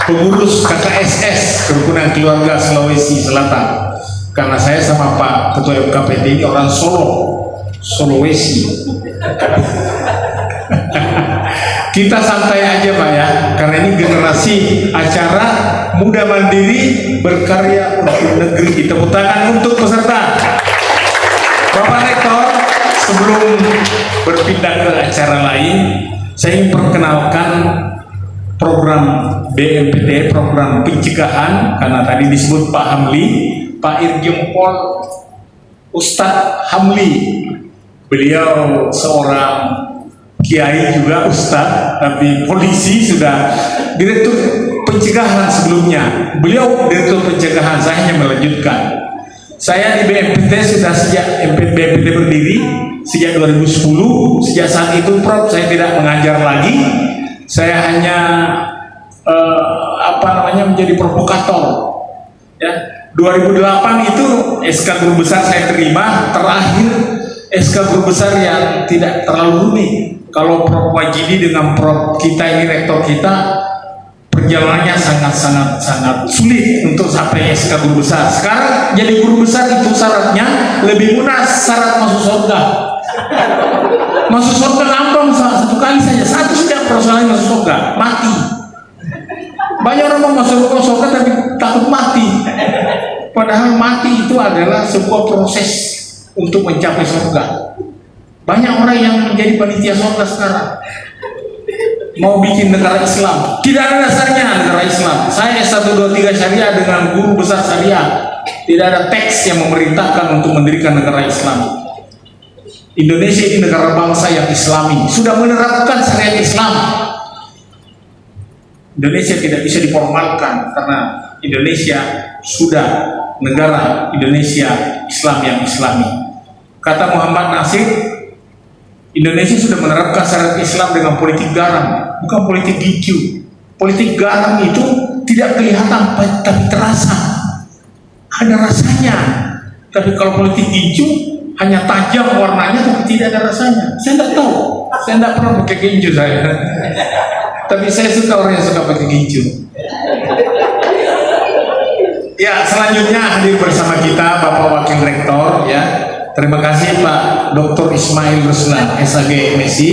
pengurus KKSS Kerukunan Keluarga Sulawesi Selatan. Karena saya sama Pak Ketua MKPT ini orang Sulawesi. Kita santai aja Pak ya, karena ini generasi acara muda mandiri berkarya untuk negeri. Tepuk tangan untuk peserta. Bapak Rektor, sebelum berpindah ke acara lain, saya ingin perkenalkan program BMPT, program pencegahan, karena tadi disebut Pak Hamli, Pak Irjen Pol Ustadz Hamli. Beliau seorang kiai juga ustadz, tapi polisi, sudah direktur pencegahan sebelumnya. Beliau direktur pencegahan, saya hanya melanjutkan. Saya di BMPT sudah sejak BMPT berdiri sejak 2010. Sejak saat itu Prof, saya tidak mengajar lagi. Saya hanya menjadi provokator. Ya, 2008 itu SK Guru Besar saya terima. Terakhir SK Guru Besar yang tidak terlalu rumit. Kalau Prof Wajidi dengan Prof kita ini, rektor kita, perjalanannya sangat sulit untuk sampai SK Guru Besar. Sekarang jadi Guru Besar itu syaratnya lebih mudah, syarat masuk surga. Masuk surga gampang, satu kali saja, satu sudah persoalan masuk surga, mati. Banyak orang mau masuk surga tapi takut mati. Padahal mati itu adalah sebuah proses untuk mencapai surga. Banyak orang yang menjadi panitia surga sekarang mau bikin negara Islam, tidak ada dasarnya negara Islam. Saya S123 syariah dengan guru besar syariah, tidak ada teks yang memerintahkan untuk mendirikan negara Islam. Indonesia ini negara bangsa yang Islami, sudah menerapkan syariat Islam. Indonesia tidak bisa diformalkan karena Indonesia sudah negara Indonesia Islam yang Islami. Kata Muhammad Nasir, Indonesia sudah menerapkan syariat Islam dengan politik garam, bukan politik gicu. Politik garam itu tidak kelihatan tapi terasa, ada rasanya. Tapi kalau politik gicu hanya tajam warnanya tapi tidak ada rasanya. Saya tidak tahu, saya tidak pernah pakai gincu saya. Tapi saya suka orang yang suka pakai gincu. Ya, selanjutnya hadir bersama kita Bapak Wakil Rektor, ya. Terima kasih Pak Dr. Ismail Ruslan, SAG MSI.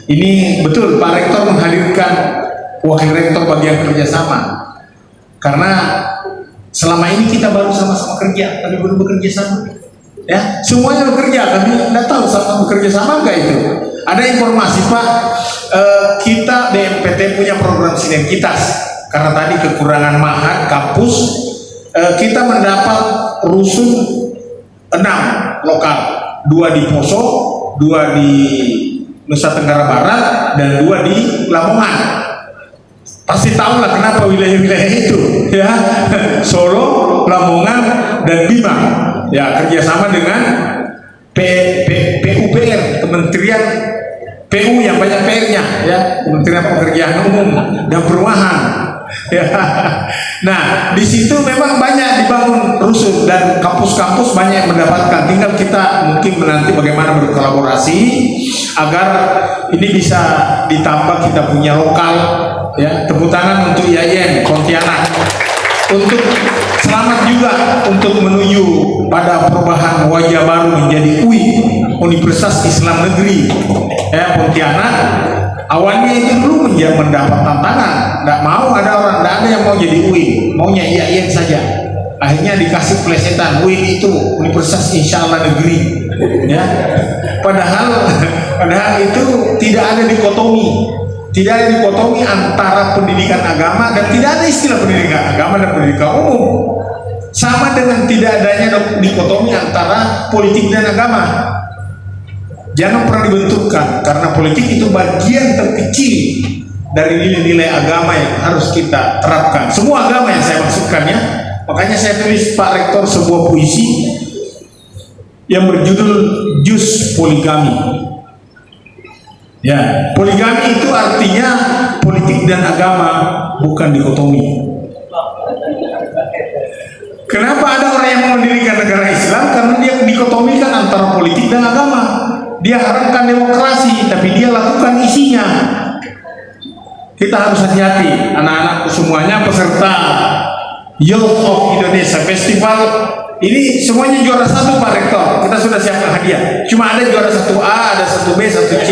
Ini betul Pak Rektor menghadirkan Wakil Rektor bagian kerjasama. Karena selama ini kita baru sama-sama kerja, tapi belum bekerja sama. Ya, semuanya bekerja, tapi tidak tahu sama bekerja sama enggak itu. Ada informasi Pak, kita BMPT punya program sinergitas. Karena tadi kekurangan mahat kampus, kita mendapat rusun 6 lokal, 2 di Poso, 2 di Nusa Tenggara Barat dan 2 di Lamongan. Pasti tahu lah kenapa wilayah-wilayah itu, ya. Solo, Lamongan, dan Bima, ya, kerjasama dengan PUPR, Kementerian PU yang banyak PR-nya, ya, Kementerian Pekerjaan Umum dan Perumahan. Ya. Nah, di situ memang banyak dibangun rusun dan kampus-kampus banyak yang mendapatkan. Tinggal kita mungkin menanti bagaimana berkolaborasi agar ini bisa ditambah kita punya lokal, ya. Tepuk tangan untuk IAIN Pontianak untuk selamat juga untuk menuju pada perubahan wajah baru menjadi UI, Universitas Islam Negeri, ya, Pontianak. Awalnya itu dulu mendapat tantangan, nggak mau ada orang, nggak ada yang mau jadi UI, maunya IAIN saja. Akhirnya dikasih plesetan, UI itu Universitas Insya Allah Negeri, ya. Padahal itu tidak ada dikotomi antara pendidikan agama dan tidak ada istilah pendidikan agama dan pendidikan umum. Sama dengan tidak adanya dikotomi antara politik dan agama. Jangan pernah dibenturkan, karena politik itu bagian terkecil dari nilai-nilai agama yang harus kita terapkan. Semua agama yang saya maksudkan, ya. Makanya saya tulis Pak Rektor sebuah puisi yang berjudul Jus Poligami. Ya, poligami itu artinya politik dan agama, bukan dikotomi. Kenapa ada orang yang mendirikan negara Islam? Karena dia dikotomikan antara politik dan agama. Dia harapkan demokrasi, tapi dia lakukan isinya. Kita harus hati-hati, anak-anak semuanya peserta Youth of Indonesia Festival ini semuanya juara 1 Pak Rektor. Kita sudah siapkan hadiah. Cuma ada juara 1A, ada 1B, 1C.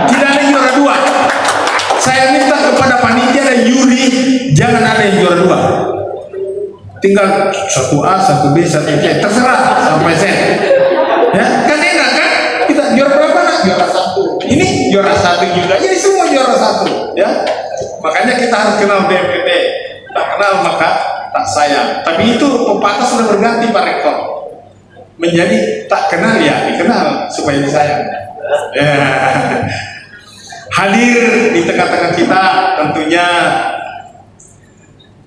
Tidak ada juara 2. Saya minta kepada panitia dan juri jangan ada yang juara 2. Tinggal 1A, 1B, 1C. Terserah sampai Z. Ya, kan enak kan? Kita juara berapa nak? Juara 1. Ini juara 1 juga. Jadi semua juara 1, ya. Makanya kita harus kenal BMPT. Tak kenal maka tak sayang. Tapi itu pepatah sudah berganti Pak Rektor. Menjadi tak kenal ya dikenal supaya disayang. Ya. Hadir di tengah-tengah kita tentunya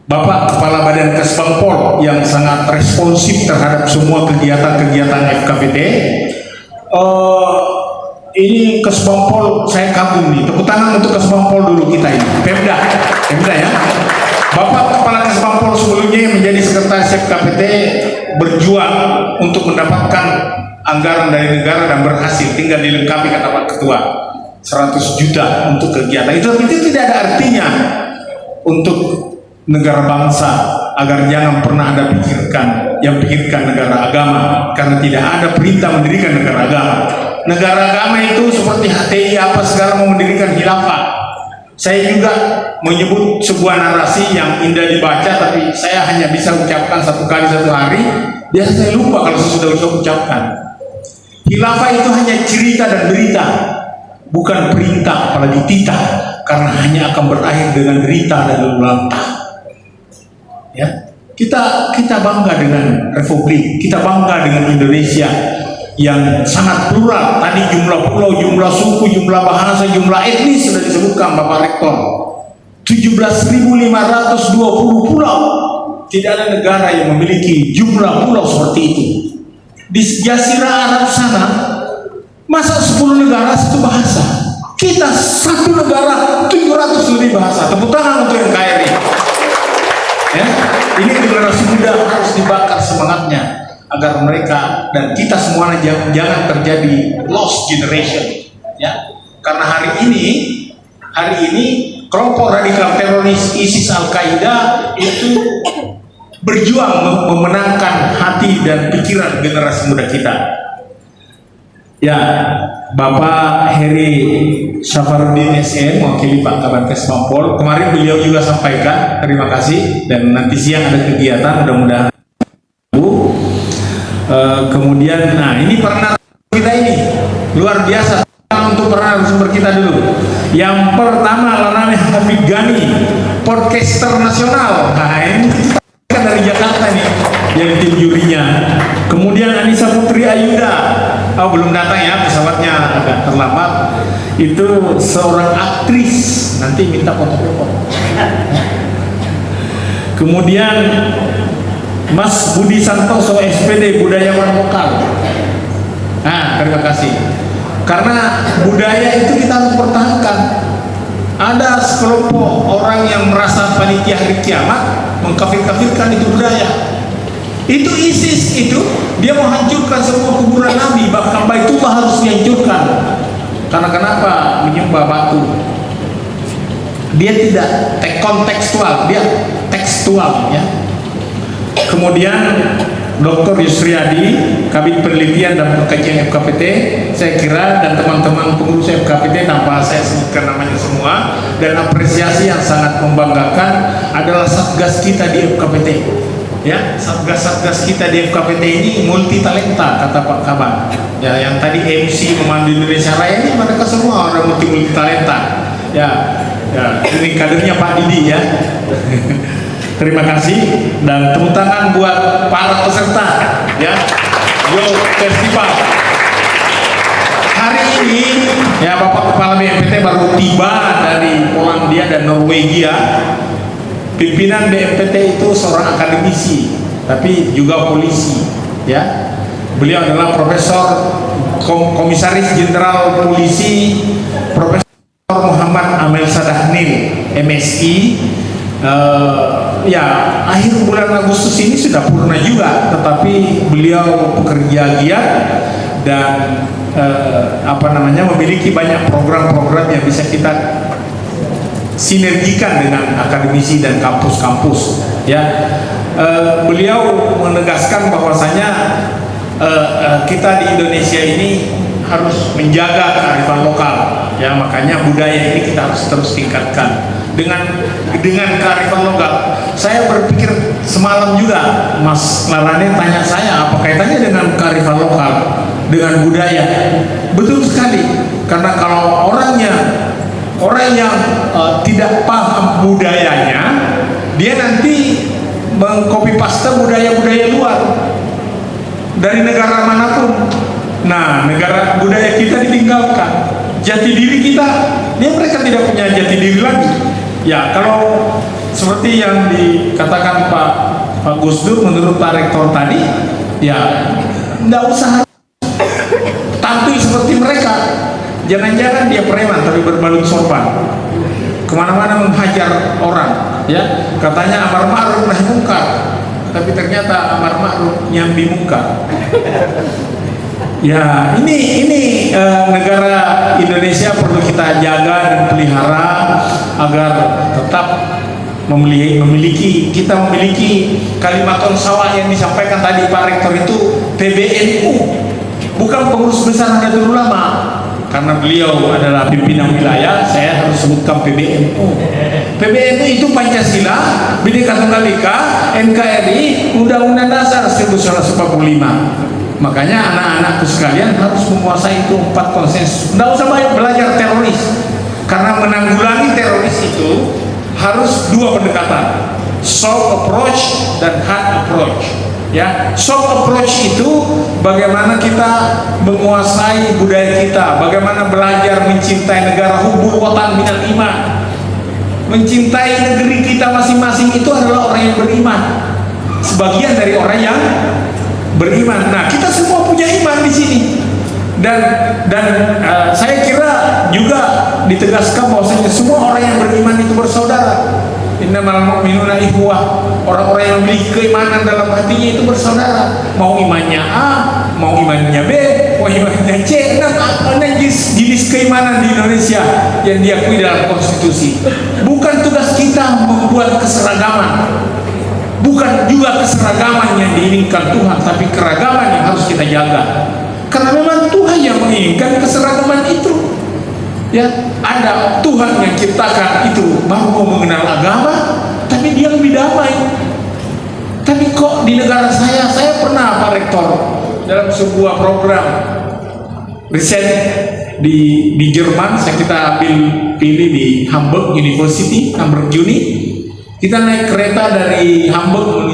Bapak Kepala Badan Kesbangpol yang sangat responsif terhadap semua kegiatan-kegiatan FKPT. Ini Kesbangpol saya kagum nih. Tepuk tangan untuk Kesbangpol dulu kita ini. Pemda ya. Bapak Kepala Kesbangpol sebelumnya yang menjadi sekretaris FKPT berjuang untuk mendapatkan anggaran dari negara dan berhasil. Tinggal dilengkapi kata Pak Ketua 100 juta untuk kegiatan itu tidak ada artinya untuk negara bangsa, agar jangan pernah ada pikirkan negara agama, karena tidak ada perintah mendirikan negara agama. Negara agama itu seperti HTI apa segala mau mendirikan khilafah. Saya juga menyebut sebuah narasi yang indah dibaca, tapi saya hanya bisa ucapkan 1 kali 1 hari. Biasa saya lupa kalau saya sudah bisa ucapkan. Khilafah itu hanya cerita dan berita, bukan perintah apalagi titah, karena hanya akan berakhir dengan derita dan lantah. Ya, kita bangga dengan Republik, kita bangga dengan Indonesia yang sangat plural. Tadi jumlah pulau, jumlah suku, jumlah bahasa, jumlah etnis sudah disebutkan Bapak Rektor. 17.520 pulau. Tidak ada negara yang memiliki jumlah pulau seperti itu. Di Jazirah Arab sana, masa 10 negara 1 bahasa. Kita 1 negara 700 lebih bahasa. Tepuk tangan untuk NKRI. Ya, ini generasi muda harus dibakar semangatnya agar mereka dan kita semuanya jangan terjadi lost generation, ya. Karena hari ini kelompok radikal teroris ISIS Al-Qaeda itu berjuang memenangkan hati dan pikiran generasi muda kita. Ya, Bapak Heri Safarudin SN mewakili Pak Kabar Kesbangpol, kemarin beliau juga sampaikan terima kasih, dan nanti siang ada kegiatan mudah-mudahan. Kemudian, nah ini para narasumber kita ini luar biasa. Untuk para narasumber kita dulu. Yang pertama Lanane Hafid Gani, podcaster nasional. Nah ini kita dari Jakarta nih, yang tim jurinya. Kemudian Anissa Putri Ayuda, belum datang ya, pesawatnya agak terlambat, itu seorang aktris, nanti minta foto-foto. Kemudian Mas Budi Santoso, SPD, budayawan lokal. Nah, terima kasih. Karena budaya itu kita harus pertahankan. Ada sekelompok orang yang merasa panitia hari kiamat mengkafir-kafirkan itu budaya. Itu ISIS itu, dia menghancurkan semua kuburan Nabi, bahkan Baitullah harus dihancurkan. Karena kenapa? Menyembah batu. Dia tidak kontekstual, dia tekstual, ya. Kemudian Dr. Yusriyadi, Kabid Penelitian dan Pengkajian FKPT, saya kira, dan teman-teman pengurus FKPT tanpa saya sebutkan namanya semua, dan apresiasi yang sangat membanggakan adalah satgas kita di FKPT. Ya, satgas kita di FKPT ini multi talenta, kata Pak Kaban. Ya, yang tadi MC memandu Indonesia Raya ini mereka semua orang multi talenta. Ya, ini kadernya Pak Didi ya. Terima kasih dan tepuk tangan buat para peserta ya. Yo Festival. Hari ini ya Bapak Kepala BNPT baru tiba dari Polandia dan Norwegia. Pimpinan BNPT itu seorang akademisi tapi juga polisi ya. Beliau adalah Komisaris Jenderal Polisi Profesor Muhammad Amel Sadahnil MSI. Ya, akhir bulan Agustus ini sudah purna juga, tetapi beliau pekerja giat dan memiliki banyak program-program yang bisa kita sinergikan dengan akademisi dan kampus-kampus ya. Beliau menegaskan bahwasanya kita di Indonesia ini harus menjaga kearifan lokal ya, makanya budaya ini kita harus terus tingkatkan dengan kearifan lokal. Saya berpikir semalam juga Mas Larane tanya saya apa kaitannya dengan kearifan lokal dengan budaya. Betul sekali, karena kalau orang yang tidak paham budayanya, dia nanti mengcopy paste budaya-budaya luar dari negara manapun. Nah, negara budaya kita ditinggalkan, jati diri kita, mereka tidak punya jati diri lagi. Ya, kalau seperti yang dikatakan Pak Gus Dur menurut Pak Rektor tadi, ya nggak usah tampil seperti mereka. Jangan-jangan dia preman tapi berbalut sorban, kemana-mana menghajar orang, ya. Katanya amar ma'ruf nahi mungkar, tapi ternyata amar ma'ruf nyambi mungkar. Ya, ini negara Indonesia perlu kita jaga dan pelihara agar tetap memiliki kalimatun sawah yang disampaikan tadi Pak Rektor itu PBNU, bukan pengurus besar Nahdlatul Ulama. Karena beliau adalah pimpinan wilayah, saya harus sebutkan PBNU. PBNU itu Pancasila, Bhinneka Tunggal Ika, NKRI, Undang-Undang Dasar 1945. Makanya anak-anakku sekalian harus menguasai itu 4 konsensus. Nggak usah banyak belajar teroris, karena menanggulangi teroris itu harus 2 pendekatan, soft approach dan hard approach. Ya, soft approach itu bagaimana kita menguasai budaya kita, bagaimana belajar mencintai negara, hubbul watan minal iman. Mencintai negeri kita masing-masing itu adalah orang yang beriman. Sebagian dari orang yang beriman. Nah, kita semua punya iman di sini. Dan saya kira juga ditegaskan bahwasanya semua orang yang beriman itu bersaudara. Innamal mu'minuna ikhwah. Orang-orang yang memiliki keimanan dalam hatinya itu bersaudara. Mau imannya A, mau imannya B, mau imannya C. Ada jenis keimanan di Indonesia yang diakui dalam konstitusi. Bukan tugas kita membuat keseragaman, bukan juga keseragaman yang diinginkan Tuhan, tapi keragaman yang harus kita jaga. Karena memang Tuhan yang menginginkan keseragaman itu. Ya, ada Tuhan yang ciptakan itu baru mau mengenal agama, tapi dia lebih damai. Tapi kok di negara saya pernah Pak Rektor dalam sebuah program riset di Jerman, kita pilih di Hamburg University, Hamburg Uni. Kita naik kereta dari Hamburg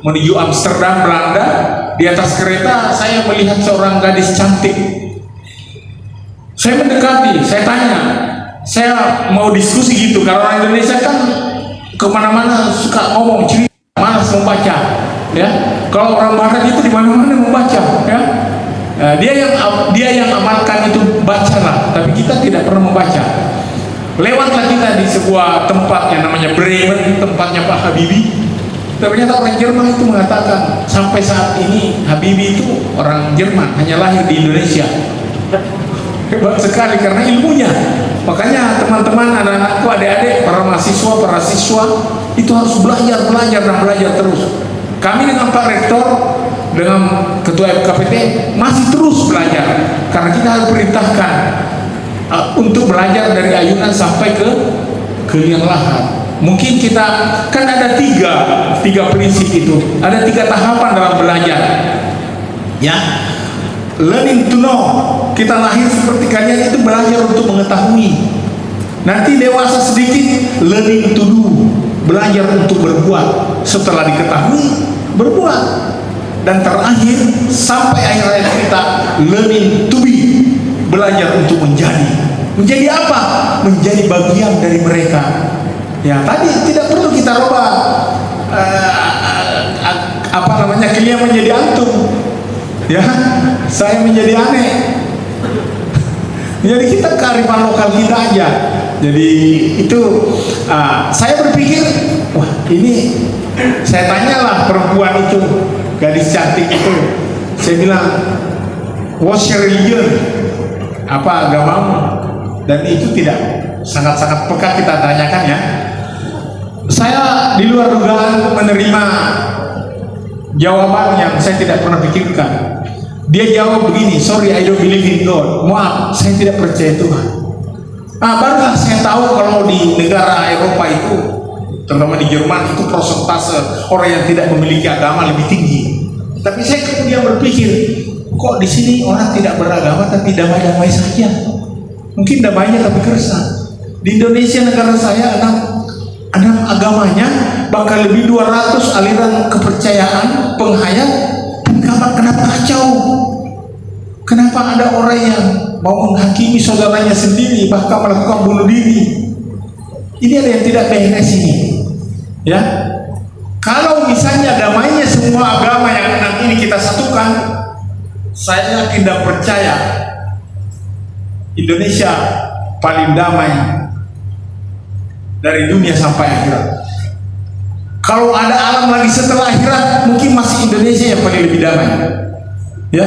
menuju Amsterdam, Belanda. Di atas kereta saya melihat seorang gadis cantik. Saya mendekati, saya tanya, saya mau diskusi gitu. Karena orang Indonesia kan kemana-mana suka ngomong cerita, malas membaca, ya. Kalau orang Barat itu di mana-mana membaca, ya. Dia yang amalkan itu bacalah, tapi kita tidak pernah membaca. Lewatlah kita di sebuah tempat yang namanya Bremen, tempatnya Pak Habibie. Ternyata orang Jerman itu mengatakan sampai saat ini Habibie itu orang Jerman, hanya lahir di Indonesia. Hebat sekali karena ilmunya. Makanya teman-teman, anak-anakku, adik-adik, para mahasiswa, para siswa itu harus belajar dan belajar terus. Kami dengan Pak Rektor, dengan Ketua FKPT masih terus belajar karena kita harus perintahkan untuk belajar dari ayunan sampai ke liang lahat. Mungkin kita kan ada tiga prinsip itu, ada 3 tahapan dalam belajar, ya. Learning to know, kita lahir seperti kalian itu belajar untuk mengetahui. Nanti dewasa sedikit, learning to do, belajar untuk berbuat. Setelah diketahui, berbuat. Dan terakhir sampai akhir hayat kita, learning to be, belajar untuk menjadi apa? Menjadi bagian dari mereka. Ya, tadi tidak perlu kita rubah kalian menjadi antum, ya, saya menjadi aneh. Jadi kita kearifan lokal kita aja. Jadi itu saya berpikir, wah ini, saya tanyalah perempuan itu, gadis cantik itu, saya bilang, what's your religion? Apa agamamu? Dan itu tidak sangat-sangat peka kita tanyakan, ya. Saya di luar dugaan menerima jawaban yang saya tidak pernah pikirkan. Dia jawab begini, sorry I don't believe in God. Maaf, saya tidak percaya Tuhan. Barulah saya tahu kalau di negara Eropa itu, terutama di Jerman, itu persentase orang yang tidak memiliki agama lebih tinggi. Tapi saya kemudian berpikir, kok di sini orang tidak beragama tapi damai-damai saja. Mungkin damainya tapi keresahan. Di Indonesia, negara saya, ada agamanya bahkan lebih 200 aliran kepercayaan, penghayat. Kenapa kacau? Kenapa ada orang yang mau menghakimi saudaranya sendiri, bahkan melakukan bunuh diri? Ini ada yang tidak beres ini, ya. Kalau misalnya damainya semua agama yang 6 ini kita satukan, saya tidak percaya Indonesia paling damai dari dunia sampai akhirat. Kalau ada alam lagi setelah akhirat, mungkin masih Indonesia yang paling lebih damai, ya.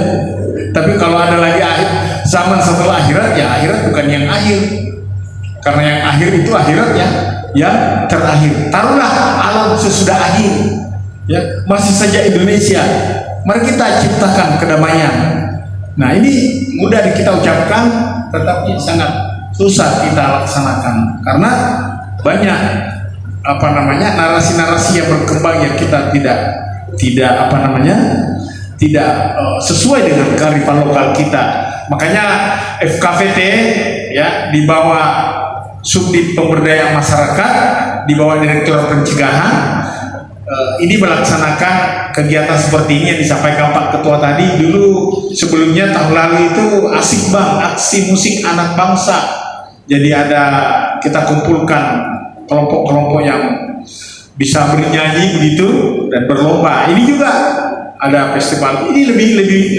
Tapi kalau ada lagi zaman setelah akhirat, ya akhirat bukan yang akhir, karena yang akhir itu akhirat yang terakhir. Taruhlah alam sesudah akhir, ya, masih saja Indonesia. Mari kita ciptakan kedamaian. Nah, ini mudah kita ucapkan, tetapi sangat susah kita laksanakan karena banyak narasi-narasi yang berkembang yang kita tidak sesuai dengan kearifan lokal kita. Makanya FKPT, ya, di bawah Subdit Pemberdayaan Masyarakat, di bawah Direktorat Pencegahan, ini melaksanakan kegiatan seperti ini yang disampaikan Pak Ketua tadi. Dulu sebelumnya tahun lalu itu asik bang, aksi musik anak bangsa. Jadi kita kumpulkan kelompok-kelompok yang bisa bernyanyi begitu dan berlomba. Ini juga ada festival. Ini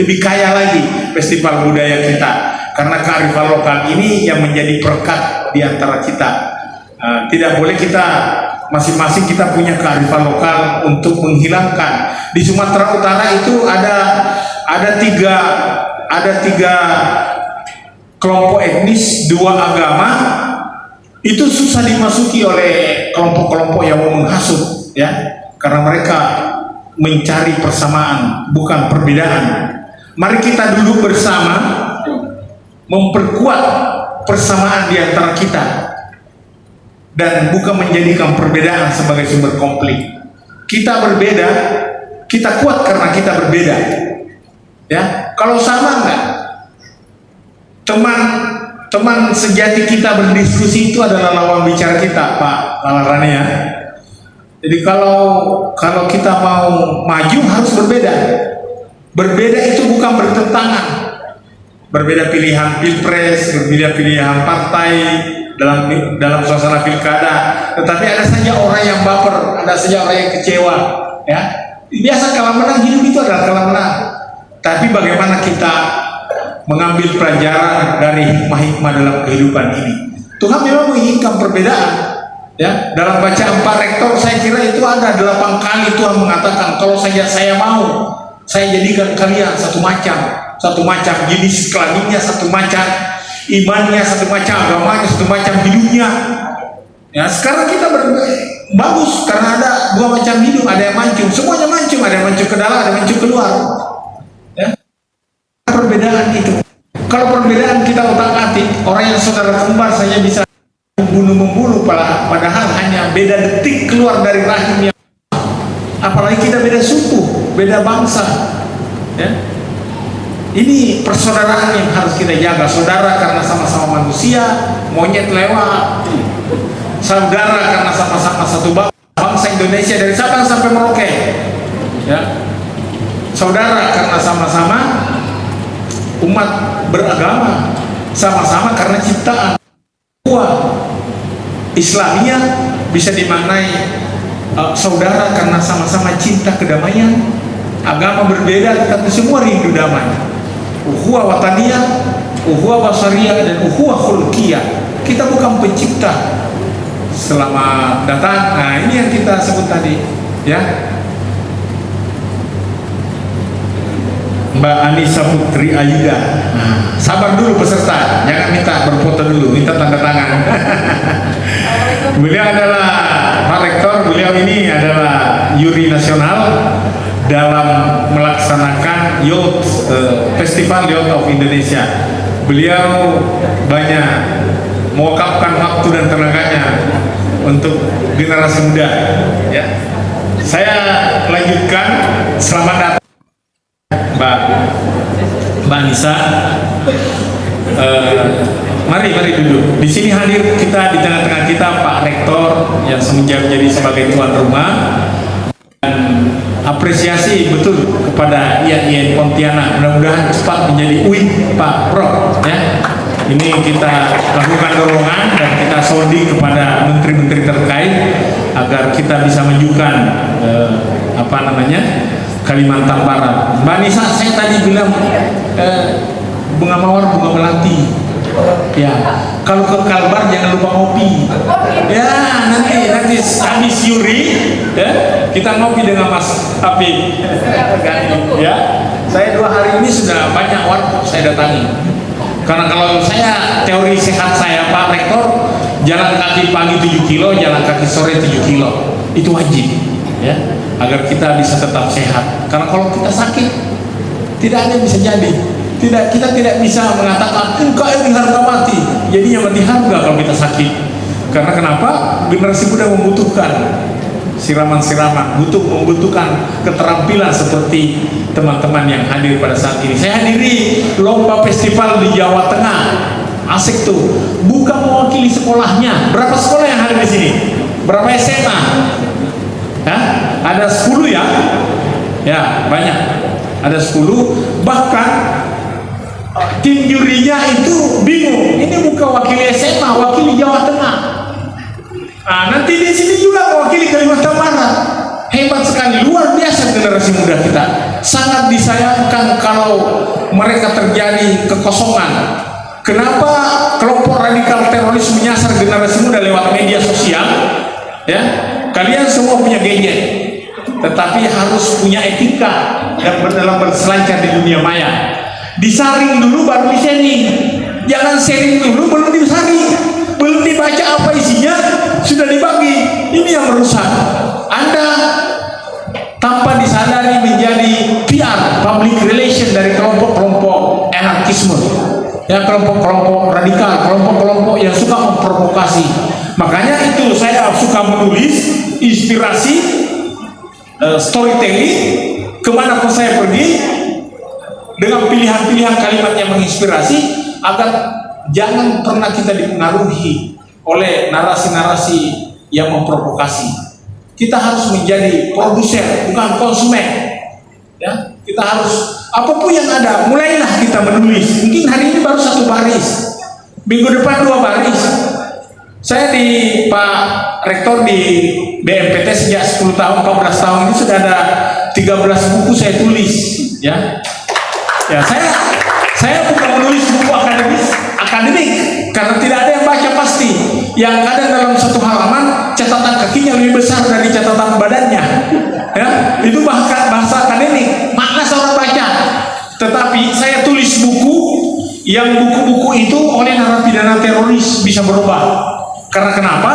lebih kaya lagi festival budaya kita karena kearifan lokal ini yang menjadi perekat di antara kita. Tidak boleh kita masing-masing kita punya kearifan lokal untuk menghilangkan. Di Sumatera Utara itu ada tiga kelompok etnis, 2 agama. Itu susah dimasuki oleh kelompok-kelompok yang mau menghasut, ya, karena mereka mencari persamaan bukan perbedaan. Mari kita duduk bersama memperkuat persamaan di antara kita dan bukan menjadikan perbedaan sebagai sumber konflik. Kita berbeda, kita kuat karena kita berbeda, ya. Kalau sama enggak? Teman sejati kita berdiskusi itu adalah lawan bicara kita, Pak Lalarane, ya. Jadi kalau kita mau maju harus berbeda. Berbeda itu bukan bertentangan. berbeda pilihan pilpres, berbeda pilihan partai dalam suasana pilkada. Tetapi ada saja orang yang baper, ada saja orang yang kecewa. Ya, biasa kalah menang, hidup itu adalah kalah menang. Tapi bagaimana kita mengambil pelajaran dari hikmah-hikmah dalam kehidupan ini? Tuhan memang menginginkan perbedaan. Ya, dalam bacaan Pak Rektor saya kira itu ada 8 kali Tuhan mengatakan, kalau saja saya mau, saya jadikan kalian satu macam jenis kelaminnya, satu macam imannya, satu macam agamanya, satu macam hidupnya. Ya, sekarang kita bagus karena ada 2 macam hidup, ada yang mancung, semuanya mancung, ada yang mancung ke dalam, ada yang mancung keluar. Ya, perbedaan itu. Kalau perbedaan kita otak-atik, orang yang saudara kembar saja bisa membunuh padahal hanya beda detik keluar dari rahim yang, apalagi kita beda suku, beda bangsa. Ya, ini persaudaraan yang harus kita jaga. Saudara karena sama-sama manusia, monyet lewat. Saudara karena sama-sama satu bangsa Indonesia dari Sabang sampai Merauke. Ya, saudara karena sama-sama umat beragama, sama-sama karena ciptaan. Islamiyah bisa dimaknai saudara karena sama-sama cinta kedamaian. Agama berbeda tetapi semua rindu damai. Ukhuwah wataniyah, ukhuwah basariyah, dan ukhuwah khulqiyah. Kita bukan pencipta. Selamat datang. Nah, ini yang kita sebut tadi, ya. Mbak Anissa Putri Ayuda. Sabar dulu peserta, jangan minta berfoto dulu, minta tanda tangan. Beliau adalah Pak Rektor, beliau ini adalah juri nasional dalam melaksanakan Youth Festival Youth of Indonesia. Beliau banyak mewakafkan waktu dan tenaganya untuk generasi muda. Ya, saya lanjutkan. Selamat datang Mbak Anissa. Mari duduk. Di sini hadir kita, di tengah-tengah kita Pak Rektor yang menjadi sebagai tuan rumah. Dan apresiasi betul kepada IAIN Pontianak. Mudah-mudahan cepat menjadi UIN Pak Prof. Ya, ini kita lakukan dorongan dan kita sounding kepada menteri-menteri terkait agar kita bisa menunjukkan Kalimantan Barat. Mbak Nisa, saya tadi bilang bunga mawar, bunga melati. Ya, kalau ke Kalbar jangan lupa ngopi. Ya, nanti habis Yuri, ya, kita ngopi dengan Mas Habib. Ya, saya 2 hari ini sudah banyak warkop saya datangi. Karena kalau saya teori sehat saya Pak Rektor, jalan kaki pagi 7 kilo, jalan kaki sore 7 kilo, itu wajib, ya, agar kita bisa tetap sehat. Karena kalau kita sakit, tidak ada yang bisa jadi. Kita tidak bisa mengatakan engkau ini harga mati, jadinya mati harga kalau kita sakit. Karena kenapa? Generasi muda membutuhkan siraman-siraman, membutuhkan keterampilan seperti teman-teman yang hadir pada saat ini. Saya hadiri lomba festival di Jawa Tengah, asik tuh. Bukan mewakili sekolahnya. Berapa sekolah yang hadir di sini? Berapa SMA? Hah? Ada 10 ya? Ya, banyak. Ada 10. Bahkan tim jurinya itu bingung. Ini bukan wakili SMA, wakili Jawa Tengah. Nah, nanti di sini juga mewakili Kalimantan Barat. Hebat sekali, luar biasa generasi muda kita. Sangat disayangkan kalau mereka terjadi kekosongan. Kenapa kelompok radikal teroris menyasar generasi muda lewat media sosial? Ya, kalian semua punya gadget, tetapi harus punya etika dan dalam berselancar di dunia maya. Disaring dulu baru di-sharing. Jangan sharing dulu belum disaring, belum dibaca apa isinya sudah dibagi. Ini yang merusak. Anda tanpa disadari menjadi PR, public relation dari kelompok-kelompok anarkisme, ya, kelompok-kelompok radikal, kelompok-kelompok yang suka memprovokasi. Makanya itu saya suka menulis inspirasi, storytelling, kemanapun saya pergi dengan pilihan-pilihan kalimat yang menginspirasi, agar jangan pernah kita dipengaruhi oleh narasi-narasi yang memprovokasi. Kita harus menjadi produser, bukan konsumen. Ya, kita harus Apapun yang ada, mulailah kita menulis. Mungkin hari ini baru 1 baris, minggu depan 2 baris. Saya di Pak Rektor di BMPT sejak 10 tahun, 14 tahun ini sudah ada 13 buku saya tulis, ya. Ya, saya bukan menulis buku akademik karena tidak ada yang baca pasti. Yang ada dalam satu halaman catatan kakinya lebih besar dari catatan badannya. Ya, itu bahasa akademik, makna seorang baca. Tetapi saya tulis buku yang buku-buku itu oleh narapidana teroris bisa berubah. Karena kenapa?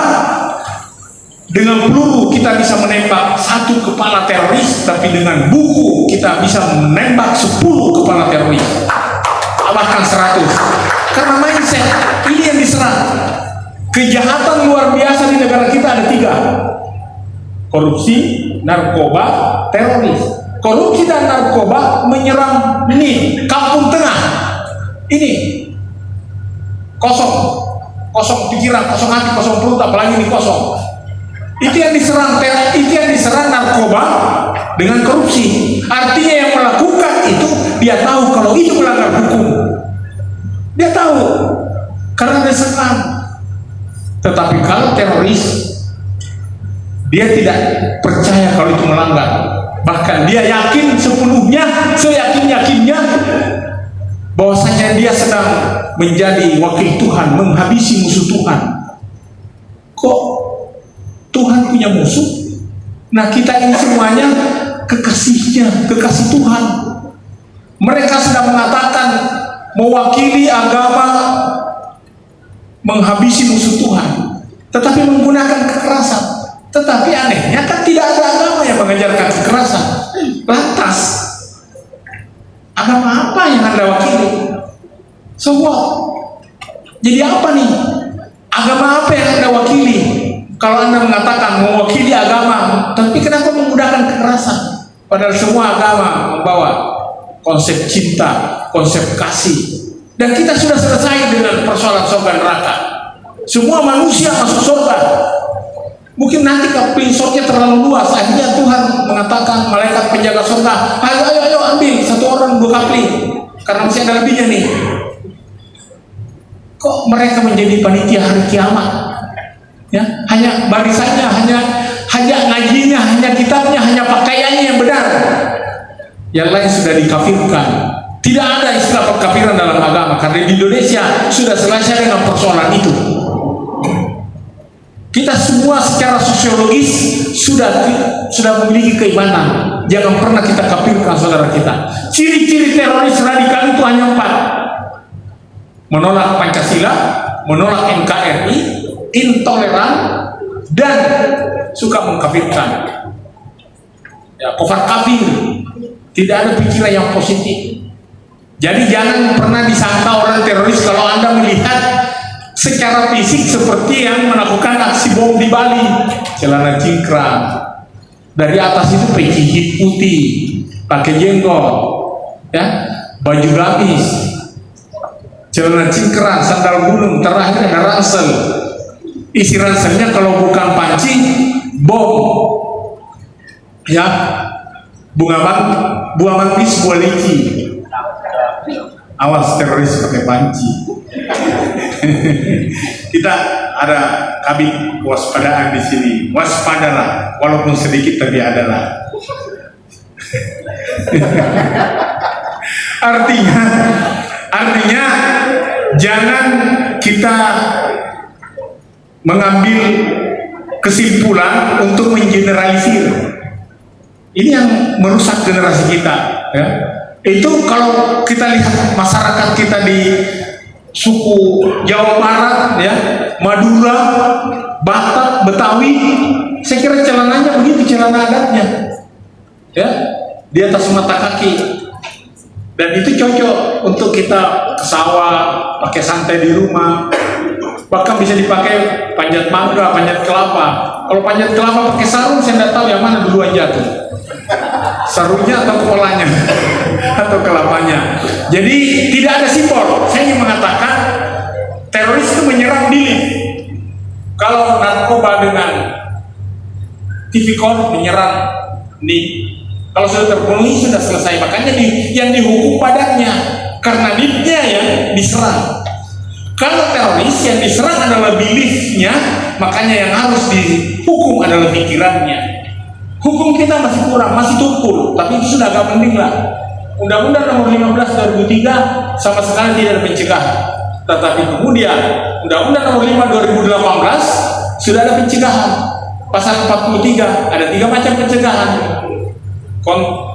Dengan peluru kita bisa menembak 1 kepala teroris, tapi dengan buku kita bisa menembak 10 kepala teroris, bahkan 100. Karena mindset ini yang diserang. Kejahatan luar biasa di negara kita ada 3: korupsi, narkoba, teroris. Korupsi dan narkoba menyerang ini kampung tengah. Ini kosong pikiran, kosong hati, kosong perut, apalagi ini kosong. Itu yang diserang narkoba dengan korupsi. Artinya yang melakukan itu dia tahu kalau itu melanggar hukum. Dia tahu karena dia senang. Tetapi kalau teroris, dia tidak percaya kalau itu melanggar. Bahkan dia yakin sepenuhnya, seyakin-yakinnya bahwasanya dia sedang menjadi wakil Tuhan, menghabisi musuh Tuhan. Kok Tuhan punya musuh? Nah, kita ini semuanya kekasihnya, kekasih Tuhan. Mereka sedang mengatakan mewakili agama menghabisi musuh Tuhan, tetapi menggunakan kekerasan. Tetapi anehnya kan tidak ada agama yang mengajarkan kekerasan. Lantas agama apa yang Anda wakili? Semua. Jadi apa nih? Agama apa yang Anda wakili? Kalau Anda mengatakan mewakili agama, tapi kenapa menggunakan kekerasan? Padahal semua agama membawa konsep cinta, konsep kasih. Dan kita sudah selesai dengan persoalan surga neraka. Semua manusia masuk surga. Mungkin nanti kaplinsornya terlalu luas, akhirnya Tuhan mengatakan malaikat penjaga surga, ayo ambil 1 orang 2 kapling, karena masih ada lebihnya nih. Kok mereka menjadi panitia hari kiamat? Ya, hanya barisannya, hanya ngajinya, hanya kitabnya, hanya pakaiannya yang benar. Yang lain sudah dikafirkan. Tidak ada istilah perkafiran dalam agama, karena di Indonesia sudah selesai dengan persoalan itu. Kita semua secara sosiologis sudah memiliki keimanan. Jangan pernah kita kafirkan saudara kita. Ciri-ciri teroris radikal itu hanya 4: menolak Pancasila, menolak NKRI, intoleran, dan suka mengkafirkan. Ya, kufar kafir. Tidak ada pikiran yang positif. Jadi jangan pernah disangka orang teroris kalau Anda melihat secara fisik seperti yang melakukan aksi bom di Bali, celana cingkrang, dari atas itu peci hit putih, pakai jenggot, ya, baju gamis, celana cingkrang, sandal gunung, terakhir ada ransel. Isi ranselnya kalau bukan panci, bom, ya, buah manggis, buah leci. Awas teroris pakai panci. Kita ada kabin kewaspadaan di sini. Waspadalah, walaupun sedikit tapi adalah. Artinya jangan kita mengambil kesimpulan untuk mengeneralisir. Ini yang merusak generasi kita, ya. Itu kalau kita lihat masyarakat kita di suku Jawa Barat, ya, Madura, Batak, Betawi, saya kira celananya begitu, celana adatnya, ya, di atas mata kaki. Dan itu cocok untuk kita ke sawah, pakai santai di rumah, bahkan bisa dipakai panjat mangga, panjat kelapa. Kalau panjat kelapa pakai sarung, saya tidak tahu yang mana duluan jatuh, sarungnya atau kepalanya atau kelapanya. Jadi tidak ada simbol. Saya ingin mengatakan teroris itu menyerang diri. Kalau narkoba dengan tipikor menyerang nih, Kalau sudah terpenuhi sudah selesai. Makanya yang dihukum badannya, karena nipnya yang diserang. Kalau teroris yang diserang adalah beliefnya, makanya yang harus dihukum adalah pikirannya. Hukum kita masih kurang, masih tumpul, tapi itu sudah agak penting lah. Undang-Undang Nomor 15 2003 sama sekali tidak ada pencegahan. Tetapi kemudian Undang-Undang Nomor 5 2018 sudah ada pencegahan. Pasal 43 ada 3 macam pencegahan.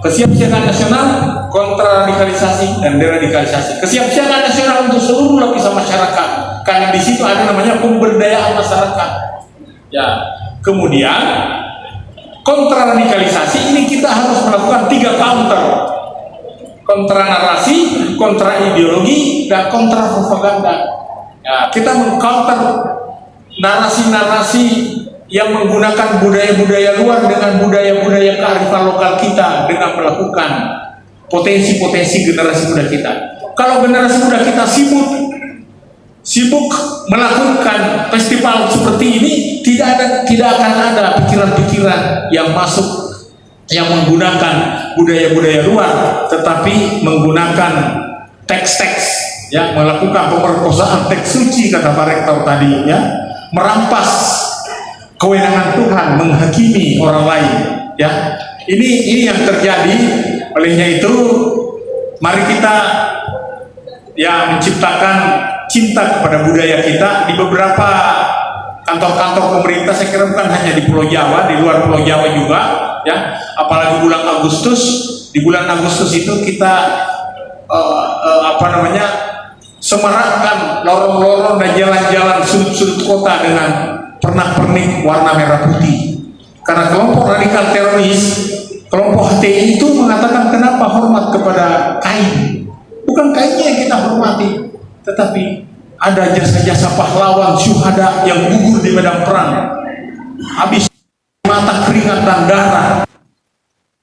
Kesiapsiagaan nasional, kontraradikalisasi, dan deradikalisasi. Kesiapsiagaan nasional untuk seluruh lapisan masyarakat, karena di situ ada namanya pemberdayaan masyarakat. Ya, kemudian kontraradikalisasi ini kita harus melakukan 3 counter: kontra narasi, kontra ideologi, dan kontra propaganda. Ya, kita mengcounter narasi-narasi yang menggunakan budaya-budaya luar dengan budaya-budaya kearifan lokal kita dengan melakukan potensi-potensi generasi muda kita. Kalau generasi muda kita sibuk melakukan festival seperti ini, tidak akan ada pikiran-pikiran yang masuk yang menggunakan budaya-budaya luar, tetapi menggunakan teks-teks, ya, melakukan pemerkosaan teks suci kata Pak Rektor tadi, ya, merampas kewenangan Tuhan, menghakimi orang lain, ya. Ini yang terjadi. Olehnya itu, mari kita ya menciptakan cinta kepada budaya kita di beberapa kantor-kantor pemerintah. Saya kira bukan hanya di Pulau Jawa, di luar Pulau Jawa juga, ya. Apalagi bulan Agustus. Di bulan Agustus itu kita semarakkan lorong-lorong dan jalan-jalan sudut-sudut kota dengan pernak-pernik warna merah putih. Karena kelompok radikal teroris, kelompok HTI itu mengatakan kenapa hormat kepada kain. Bukan kainnya yang kita hormati, tetapi ada jasa-jasa pahlawan syuhada yang gugur di medan perang, habis mata keringat dan darah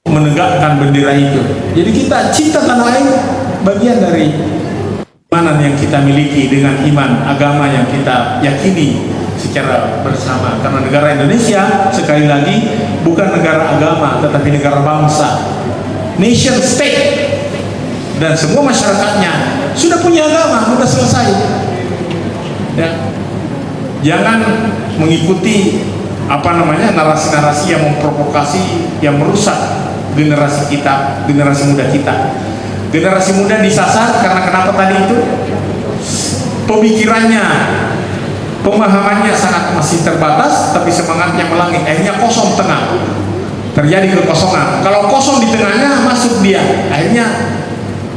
menegakkan bendera itu. Jadi kita cinta tanah air bagian dari keimanan yang kita miliki dengan iman agama yang kita yakini secara bersama. Karena negara Indonesia sekali lagi bukan negara agama tetapi negara bangsa, nation state, dan semua masyarakatnya sudah punya agama, sudah selesai, ya. Jangan mengikuti narasi-narasi yang memprovokasi, yang merusak generasi kita, generasi muda kita. Generasi muda disasar karena kenapa tadi itu? Pemikirannya, pemahamannya sangat masih terbatas, tapi semangatnya melangit, akhirnya kosong tengah, terjadi kekosongan. Kalau kosong di tengahnya, masuk dia, akhirnya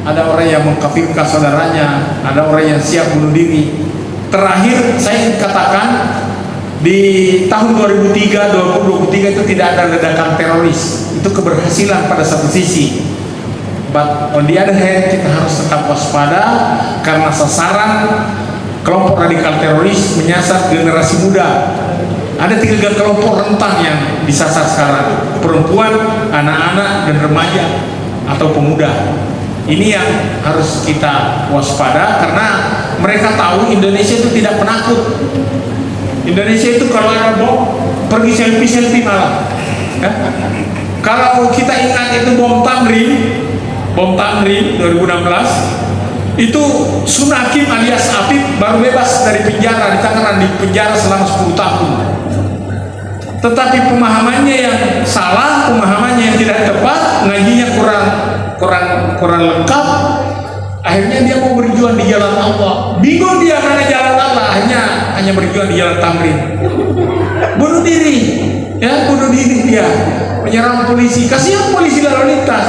ada orang yang mengkafirkan saudaranya, ada orang yang siap bunuh diri. Terakhir saya katakan, di tahun 2023 itu tidak ada ledakan teroris. Itu keberhasilan pada satu sisi. But on the other hand, kita harus tetap waspada karena sasaran kelompok radikal teroris menyasar generasi muda. Ada 3 kelompok rentan yang disasar sekarang: perempuan, anak-anak, dan remaja atau pemuda. Ini yang harus kita waspada karena mereka tahu Indonesia itu tidak penakut. Indonesia itu kalau ada bom, pergi selfie malah, ya? Kalau kita ingat itu bom Tamrin 2016, itu Sunakim alias Apip baru bebas dari penjara di Tangerang, di penjara selama 10 tahun. Tetapi pemahamannya yang salah, pemahamannya yang tidak tepat, ngajinya kurang lengkap, akhirnya dia mau berjuang di jalan Allah. Bingung dia mana jalan Allah, hanya berjuang di jalan Tamrin. Bunuh diri, ya, bunuh diri dia, menyerang polisi. Kasihan polisi lalu lintas.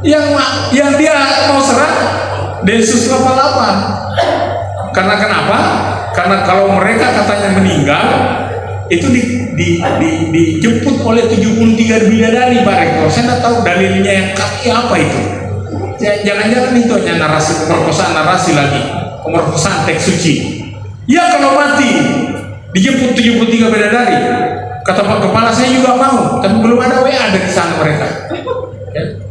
Yang dia mau serang Densus 88. Karena kenapa? Karena kalau mereka katanya meninggal, itu dijemput oleh 73 bidadari, Pak Rektor. Saya tidak tahu dalilnya yang kaki apa itu. Jangan-jangan itu hanya narasi, pemerkosaan narasi lagi, pemerkosaan teks suci. Ya, kalau mati dijemput 73 bidadari, kata Pak Kepala, saya juga mau, tapi belum ada WA dari sana mereka, ya.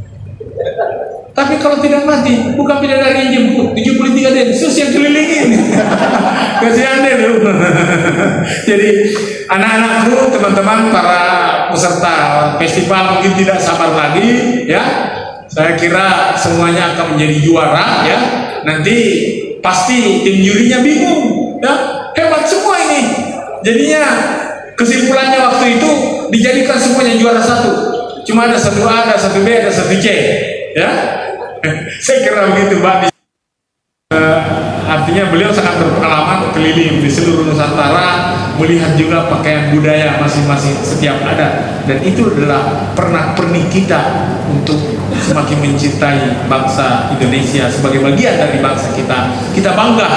Tapi kalau tidak mati, bukan bidadari yang jemput, 73 Densus yang kelilingin. kasihan deh lu. Jadi anak-anakku, teman-teman para peserta festival mungkin tidak sabar lagi ya. Saya kira semuanya akan menjadi juara ya. Nanti pasti tim jurinya bingung ya. Hebat semua ini. Jadinya kesimpulannya waktu itu dijadikan semuanya juara satu. Cuma ada satu A, ada satu B, ada satu C ya. Saya kira begitu Pak. Artinya beliau sangat berpengalaman keliling di seluruh Nusantara, melihat juga pakaian budaya masing-masing setiap adat, dan itu adalah pernak-pernik kita untuk semakin mencintai bangsa Indonesia sebagai bagian dari bangsa kita. Kita bangga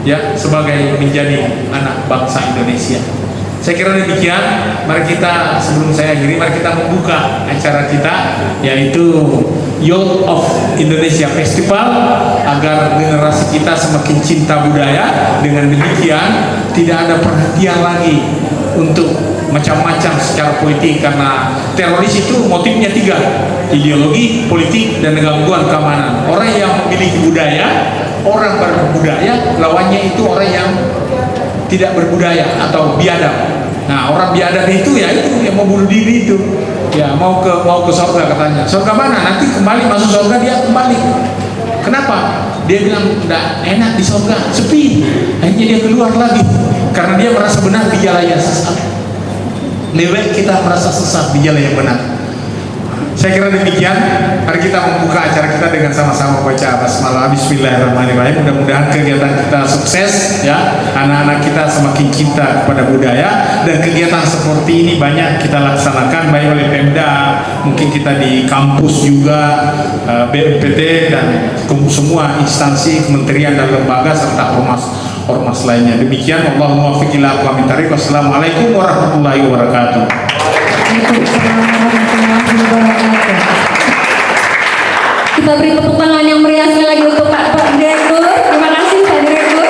ya sebagai menjadi anak bangsa Indonesia. Saya kira demikian. Mari kita, sebelum saya akhiri, mari kita membuka acara kita, yaitu Youth of Indonesia Festival, agar generasi kita semakin cinta budaya. Dengan demikian tidak ada perhatian lagi untuk macam-macam secara politik, karena teroris itu motifnya 3: ideologi, politik, dan gangguan keamanan. Orang yang memiliki budaya, orang berbudaya, lawannya itu orang yang tidak berbudaya atau biadab. Nah, orang biadab itu ya itu yang mau bunuh diri itu. Ya, mau ke surga katanya. Surga mana? Nanti kembali masuk surga dia kembali. Kenapa? Dia bilang enggak enak di surga, sepi. Akhirnya dia keluar lagi karena dia merasa benar di jalan yang sesat. Lebih kita merasa sesat di jalan yang benar. Saya kira demikian. Mari kita membuka acara kita dengan sama-sama baca basmalah. Bismillahirrahmanirrahim. Mudah-mudahan kegiatan kita sukses ya. Anak-anak kita semakin cinta kepada budaya, dan kegiatan seperti ini banyak kita laksanakan baik oleh Pemda, mungkin kita di kampus juga, BNPT, dan semua instansi, kementerian dan lembaga serta ormas lainnya. Demikian, Allahumma waffiq ila aqwamit thariq. Wassalamualaikum warahmatullahi wabarakatuh. Kita beri tepuk tangan yang meriah sekali lagi untuk Pak Direktur. Terima kasih Pak Direktur.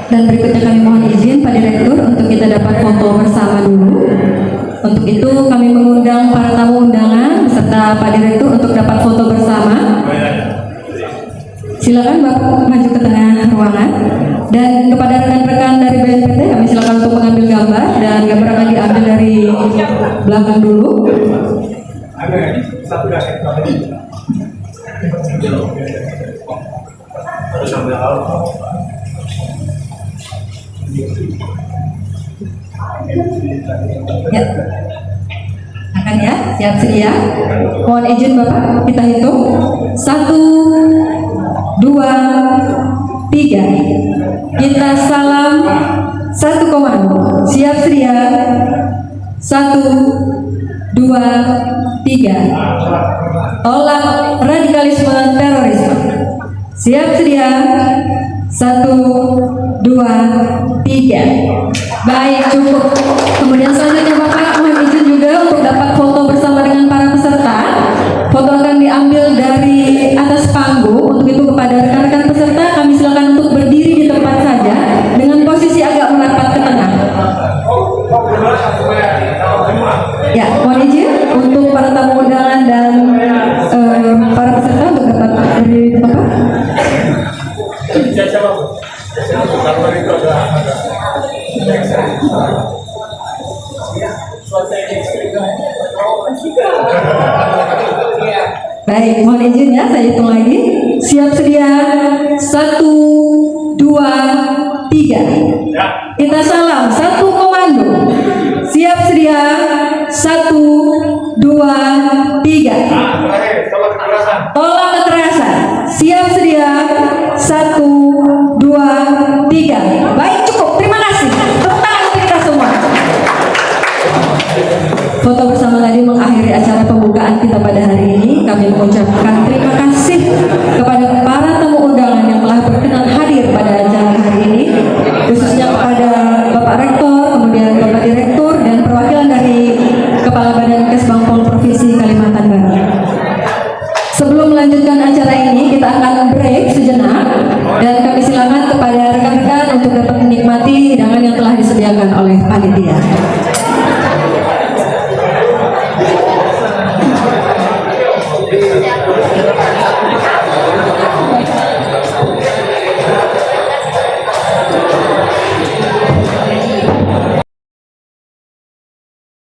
Dan berikutnya kami mohon izin Pak Direktur untuk kita dapat foto bersama dulu. Untuk itu kami mengundang para tamu undangan beserta Pak Direktur untuk dapat foto bersama. Silakan Bapak maju ke tengah ruangan, dan kepada rekan-rekan dari BNPT kami silakan untuk mengambil gambar, dan gambar akan diambil dari belakang dulu. Ya, akan ya, siap sedia. Mohon izin Bapak, kita hitung 1, 2, 3. Kita salam 1 komando. Siap sedia. 1, 2, 3. Tolak radikalisme terorisme. Siap sedia. 1, 2, 3. Baik, cukup. Kemudian selanjutnya Bapak mohon izin juga untuk dapat foto bersama dengan para peserta. Foto akan diambil dari atas panggung. Untuk itu kepada rekan-rekan peserta kami silakan untuk berdiri di tempat saja dengan posisi agak merapat ke tengah. Ya, mohon izin untuk para tamu undangan dan para peserta untuk dapat berdiri di tempat. Baik, mohon izin ya, saya hitung lagi. Siap sedia. 1, 2, 3. Kita salam 1 komando. Siap sedia. 1, 2, 3. Tolak kekerasan. Siap sedia. 1, 2, 3. Baik, cukup. Terima kasih. Tepuk tangan untuk kita semua. Foto bersama tadi mengakhiri acara pembukaan kita pada hari ini. Kami mengucapkan terima kasih kepada para tamu undangan yang telah berkenan hadir pada acara hari ini, khususnya kepada Bapak Rektor, kemudian Bapak Direktur, dan perwakilan dari Kepala Badan Kesbangpol Provinsi Kalimantan Barat. Sebelum melanjutkan acara ini, kita akan break sejenak, dan kami silakan kepada rekan-rekan untuk dapat menikmati hidangan yang telah disediakan oleh panitia.